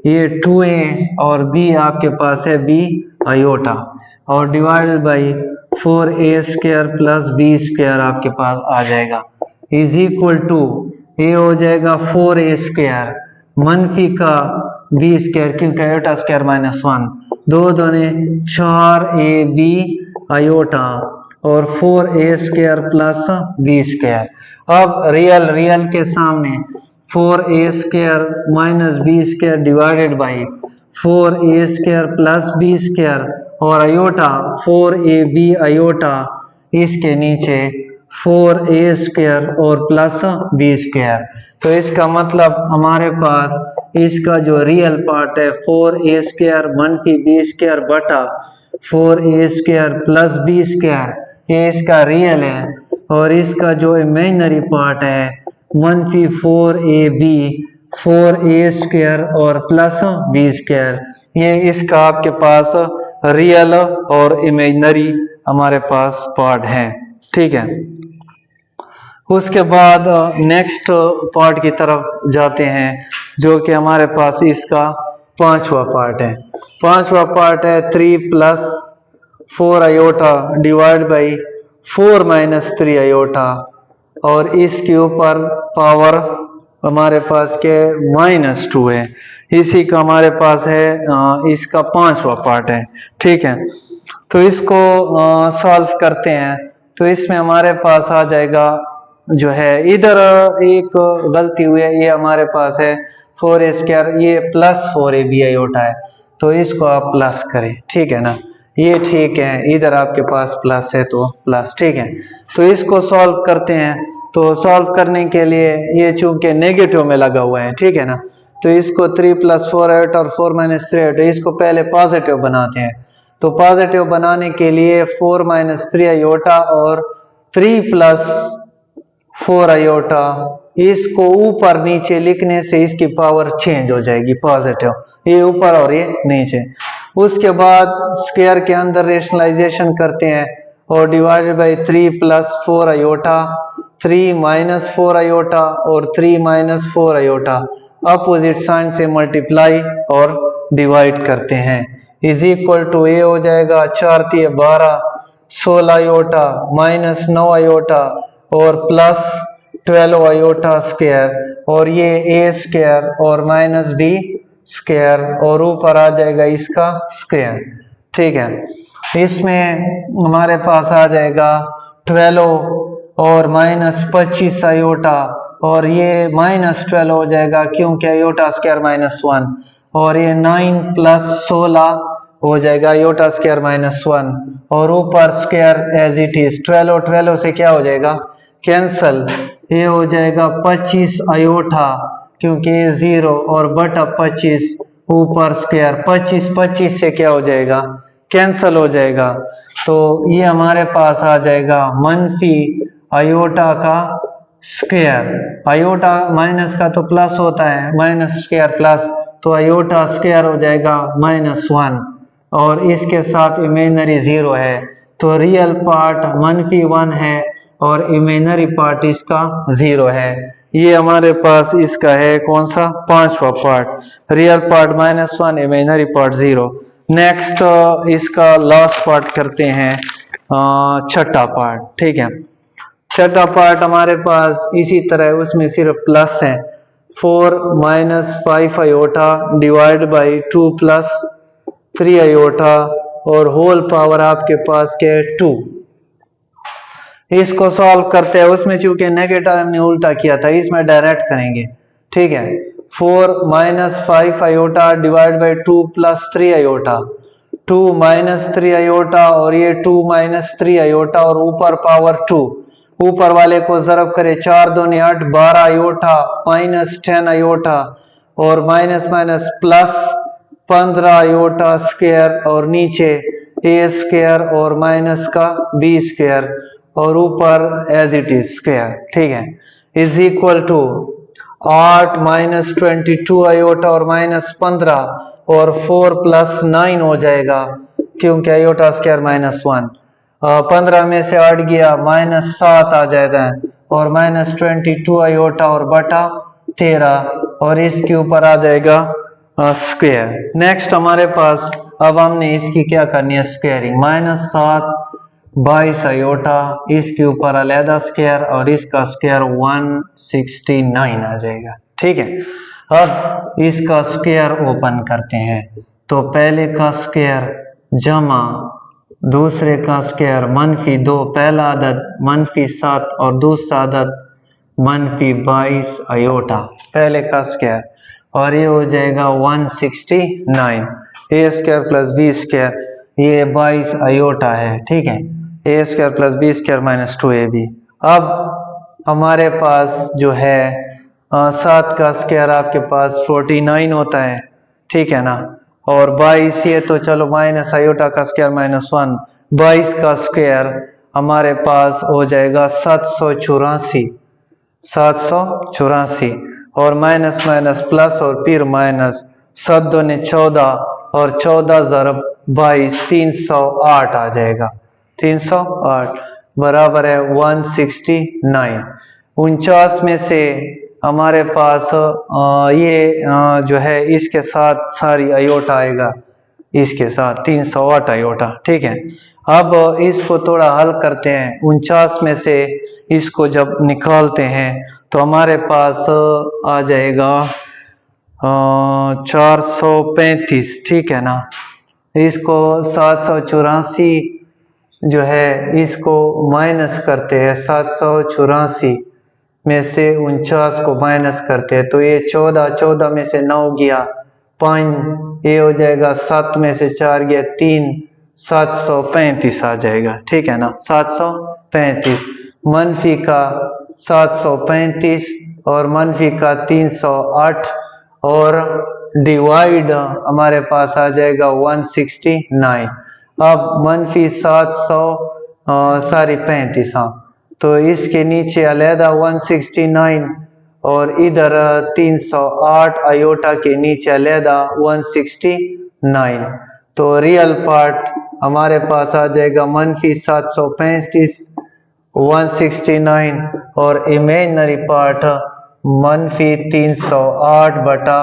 ये 2a और b आपके पास है b आयोटा, और divided by 4a square plus b square आपके पास आ जाएगा, इज इक्वल टू, ये हो जाएगा 4a स्क्वायर मनफी का b स्क्वायर, क्योंकि आयोटा स्क्वायर माइनस 1, दो दोने 4ab आयोटा और 4a square plus b square. अब रियल के सामने 4a square minus b square divided by 4a square plus b square, और आयोटा 4ab आयोटा, इसके नीचे 4a स्क्वायर और प्लस b स्क्वायर। तो इसका मतलब हमारे पास इसका जो रियल पार्ट है 4a स्क्वायर मनफी b स्क्वायर बटा 4a square plus b square, ये इसका रियल है, और इसका जो इमेजिनरी पार्ट है मनफी 4ab 4a स्क्वायर और प्लस b स्क्वायर, ये इसका आपके पास रियल और इमेजिनरी हमारे पास पार्ट है। ठीक है, उसके बाद नेक्स्ट पार्ट की तरफ जाते हैं, जो कि हमारे पास इसका पांचवा पार्ट है। पांचवा पार्ट है 3 plus 4 iota divide by 4 minus 3 iota, और इसके ऊपर पावर हमारे पास के -2 है, इसी का हमारे पास है इसका पांचवा पार्ट है। ठीक है, तो इसको सॉल्व करते हैं, तो इसमें हमारे पास आ जाएगा जो है, इधर एक गलती हुई है, ये हमारे पास है 4a स्क्वायर, ये प्लस 4ab आयोटा है, तो इसको आप प्लस करें। ठीक है ना, ये ठीक है, इधर आपके पास प्लस है तो प्लस। ठीक है, तो इसको सॉल्व करते हैं, तो सॉल्व करने के लिए ये चूंकि नेगेटिव में लगा हुआ है, ठीक है ना, तो इसको 3 प्लस 4 आयोटा और 4 माइनस 3 आयोटा, इसको पहले पॉजिटिव बनाते हैं। तो पॉजिटिव बनाने के लिए 4 माइनस 3 आयोटा और 3 प्लस 4 आयोटा, इसको ऊपर नीचे लिखने से इसकी पावर चेंज हो जाएगी पॉजिटिव, ये ऊपर और ये नीचे। उसके बाद स्क्वायर के अंदर रेशनलाइजेशन करते हैं, और divided by 3 plus 4 iota 3 minus 4 iota और 3 माइनस 4 आयोटा, अपोजिट साइन से मल्टीप्लाई और डिवाइड करते हैं, इज इक्वल टू, ये हो जाएगा 4 3 12 16 आयोटा माइनस 9 आयोटा और प्लस 12 आयोटा स्क्वायर, और ये a स्क्वायर और माइनस b स्क्वायर, और ऊपर आ जाएगा इसका स्क्वायर। ठीक है, इसमें हमारे पास आ जाएगा 12 और माइनस 25 आयोटा, और ये माइनस 12 हो जाएगा क्योंकि आयोटा स्क्वायर -1, और ये 9 प्लस 16 हो जाएगा आयोटा स्क्वायर -1, और ऊपर स्क्वायर एज इट इज 12 से क्या हो जाएगा कैंसल, ये हो जाएगा 25 आयोटा क्योंकि 0 और बटा 25 ऊपर स्क्वायर 25 से क्या हो जाएगा कैंसल हो जाएगा, तो ये हमारे पास आ जाएगा मनफी आयोटा का स्क्वायर, आयोटा माइनस का तो प्लस होता है, माइनस स्क्वायर प्लस, तो आयोटा स्क्वायर हो जाएगा -1, और इसके साथ इमेजिनरी 0 है, तो रियल पार्ट मनफी 1 है और इमेजिनरी पार्ट इसका 0 है। ये हमारे पास इसका है कौन सा पांचवा part, real part -1 imaginary part 0। Next इसका लास्ट पार्ट करते हैं छठा पार्ट। ठीक है, छठा पार्ट हमारे पास इसी तरह, उसमें सिर्फ प्लस है, 4 minus 5 iota divide by 2 plus 3 iota, और होल पावर आपके पास के 2। इसको सॉल्व करते हैं, उसमें चूंकि नेगेटिव हमने उल्टा किया था, इसमें डायरेक्ट करेंगे। ठीक है, 4 minus 5 iota divide by 2 plus 3 iota, 2 minus 3 iota और ये 2 माइनस 3 आयोटा और ऊपर पावर 2, ऊपर वाले को ज़रब करे 4 दूनी 8, 12 आयोटा माइनस 10 आयोटा और minus minus plus 15 iota square और नीचे ए स्क्वायर और माइनस का बी स्क्वायर और ऊपर एज इट इज स्क्वायर। ठीक है, is equal to 8 minus 22 iota और माइनस 15 और 4 प्लस 9 हो जाएगा क्योंकि आयोटा स्क्वायर माइनस 1, 15 में से 8 गया माइनस 7 आ जाएगा और माइनस 22 आयोटा और बटा 13 और इसके ऊपर आ जाएगा स्क्वायर। नेक्स्ट हमारे पास अब हमने इसकी क्या करनी है, स्क्वायरिंग। माइनस 7 22 आयोटा, इसके ऊपर अलहदा स्क्वायर और इसका स्क्वायर 169 आ जाएगा। ठीक है, अब इसका स्क्वायर ओपन करते हैं, तो पहले का स्क्वायर जमा दूसरे का स्क्वायर -2, पहला अदद -7 और दूसरा अदद -22 आयोटा, पहले का स्क्वायर और ये हो जाएगा 169। A square plus B square, ये 22 आयोटा है। ठीक है, ए square plus B square minus 2ab। अब हमारे पास जो है 7 का स्क्वायर आपके पास 49 होता है। ठीक है ना, और 22 ये तो चलो माइनस आयोटा का स्क्वायर माइनस 1, 22 का स्क्वायर हमारे पास हो जाएगा 784, 784 और माइनस माइनस प्लस और फिर माइनस 7 दूनी 14 और 14 ज़रब 22 308 आ जाएगा, 308 बराबर है 169। 49 में से हमारे पास ये जो है इसके साथ सारी आयोटा आएगा, इसके साथ 308 आयोटा। ठीक है, अब इसको थोड़ा हल करते हैं। 49 में से इसको जब निकालते हैं तो हमारे पास आ जाएगा 435। ठीक है ना, इसको 784 जो है इसको माइनस करते हैं, 784 में से 49 को माइनस करते हैं तो ये 14 में से 9 गया 5, ये हो जाएगा 7 में से 4 गया 3, 735 आ जाएगा। ठीक है ना, 735 मनफी का 735 और मनफी का 308 और डिवाइड हमारे पास आ जाएगा 169। अब मनफी 35 हाँ, तो इसके नीचे अलहदा 169 और इधर 308 आयोटा के नीचे अलहदा 169, तो रियल पार्ट हमारे पास आ जाएगा मनफी 735 169 और इमेजिनरी पार्ट मनफी 308 बटा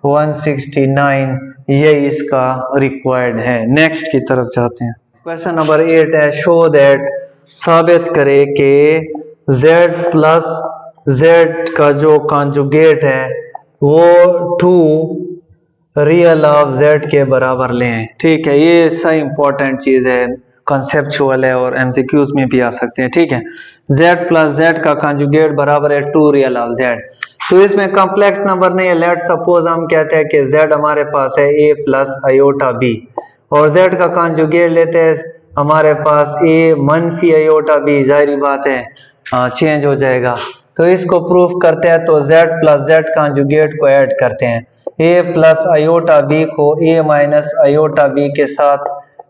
169, ये इसका रिक्वायर्ड है। नेक्स्ट की तरफ जाते हैं। क्वेश्चन नंबर 8 है, शो दैट, साबित करे कि z प्लस z का जो कॉन्जुगेट है वो 2 रियल ऑफ z के बराबर लें। ठीक है, ये सही इंपॉर्टेंट चीज है, कॉन्सेप्चुअल है और एमसीक्यूज में भी आ सकते हैं। ठीक है, z प्लस z का कॉन्जुगेट बराबर है 2 रियल ऑफ z। तो इसमें कॉम्प्लेक्स नंबर नहीं है। लेट सपोज हम कहते हैं कि z हमारे पास है a प्लस आयोटा b और z का कॉन्जुगेट लेते हैं हमारे पास a मनफी आयोटा b, जाहिर बात है चेंज हो जाएगा। तो इसको प्रूफ करते हैं तो z प्लस z कॉन्जुगेट को ऐड करते हैं, a प्लस आयोटा b को a माइनस आयोटा b के साथ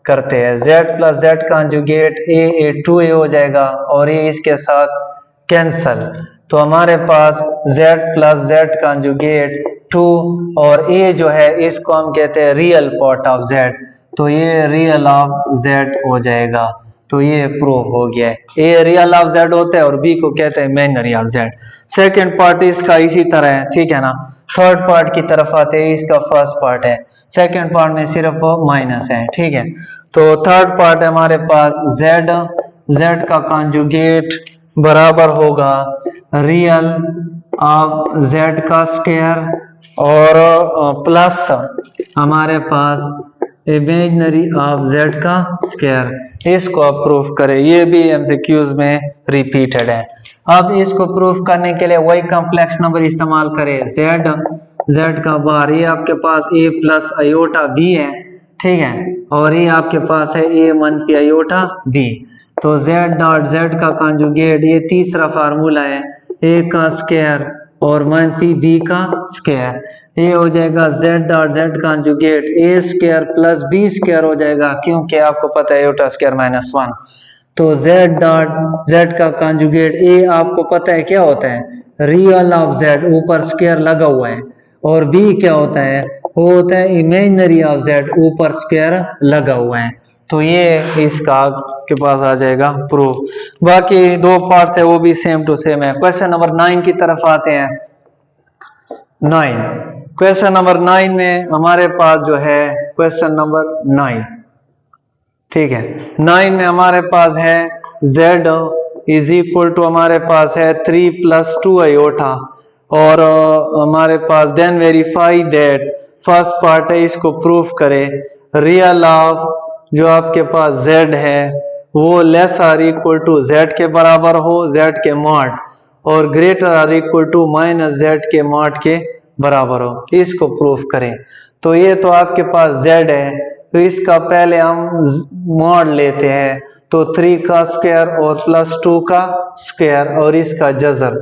करते हैं। z plus z conjugate a 2a हो जाएगा और ये इसके साथ कैंसल, तो हमारे पास z प्लस z कॉन्जुगेट 2 और a जो है इसको हम कहते हैं रियल पार्ट ऑफ z, तो ये रियल ऑफ z हो जाएगा। तो ये प्रूव हो गया है, a रियल ऑफ z होता है और b को कहते हैं imaginary of z। Second part इसका इसी तरह है। ठीक है ना, थर्ड पार्ट की तरफ आते हैं, इसका फर्स्ट पार्ट है, सेकंड पार्ट में सिर्फ माइनस है। ठीक है, तो थर्ड पार्ट हमारे पास z का कॉन्जुगेट बराबर होगा रियल ऑफ z का स्क्वायर और प्लस हमारे पास इमेजिनरी ऑफ z का स्क्वायर। इसको आप प्रूफ करें, ये भी एमसीक्यूज में रिपीटेड है। अब इसको प्रूफ करने के लिए वही कॉम्प्लेक्स नंबर इस्तेमाल करें, z का बार, ये आपके पास a प्लस आयोटा b है, ठीक है, और ये आपके पास है a मनफी आयोटा b। तो z डॉट z का कॉन्जुगेट, ये तीसरा फार्मूला है, a का स्क्वायर और मनफी b का स्क्वायर, ये हो जाएगा z dot z conjugate a square plus b square हो जाएगा, क्योंकि आपको पता है आयोटा स्क्वायर माइनस 1। तो z डॉट z का कॉन्जुगेट a आपको पता है क्या होता है, रियल ऑफ z, ऊपर स्क्वायर लगा हुआ है, और b क्या होता है, वो होता है इमेजिनरी ऑफ z, ऊपर स्क्वायर लगा हुआ है। तो ये इसका आपके पास आ जाएगा प्रूफ। बाकी दो पार्ट है वो भी सेम टू सेम है। क्वेश्चन नंबर 9 की तरफ आते हैं। 9, क्वेश्चन नंबर 9 में हमारे पास जो है क्वेश्चन नंबर 9, ठीक है, 9 में हमारे पास है z इज इक्वल टू, हमारे पास है 3 प्लस 2 आयोटा, और हमारे पास then verify that, first part है इसको प्रूफ करें, रियल ऑफ जो आपके पास z है वो less or equal to z के बराबर हो, z के मॉड, और greater or equal to minus z के मॉड के बराबर हो, इसको प्रूफ करें। तो ये तो आपके पास z है, तो इसका पहले हम मॉड लेते हैं, तो 3 का स्क्वायर और प्लस 2 का स्क्वायर और इसका जजर,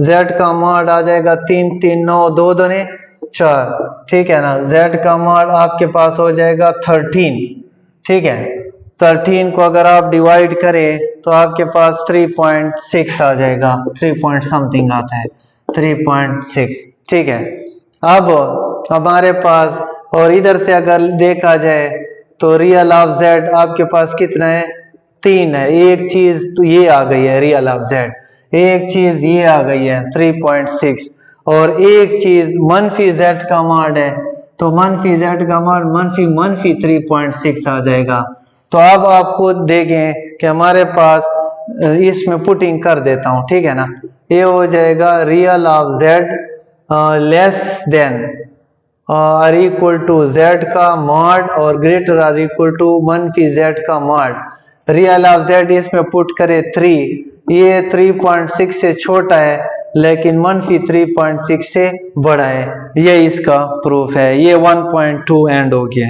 z का मॉड आ जाएगा 3 3 9 2 दूने 4, ठीक है ना, z का मॉड आपके पास हो जाएगा 13, ठीक है, 13 को अगर आप डिवाइड करें तो आपके पास 3.6 आ जाएगा, 3 पॉइंट समथिंग आता है, 3.6, ठीक है। अब हमारे पास, और इधर से अगर देखा जाए तो रियल ऑफ z आपके पास कितना है, 3 है, एक चीज तो ये आ गई है रियल ऑफ z, एक चीज ये आ गई है 3.6, और एक चीज मनफी z का मॉड है, तो मनफी z का मॉड मनफी 3.6 आ जाएगा। तो अब आप खुद देखें कि हमारे पास, इसमें पुटिंग कर देता हूं, ठीक है ना, ये हो जाएगा real of z less than or equal to z का मॉड और ग्रेटर आर इक्वल टू मनफी z का मॉड, रियल ऑफ z इसमें पुट करे 3, ये 3.6 से छोटा है लेकिन मनफी 3.6 से बड़ा है, ये इसका प्रूफ है। ये 1.2 एंड हो गया।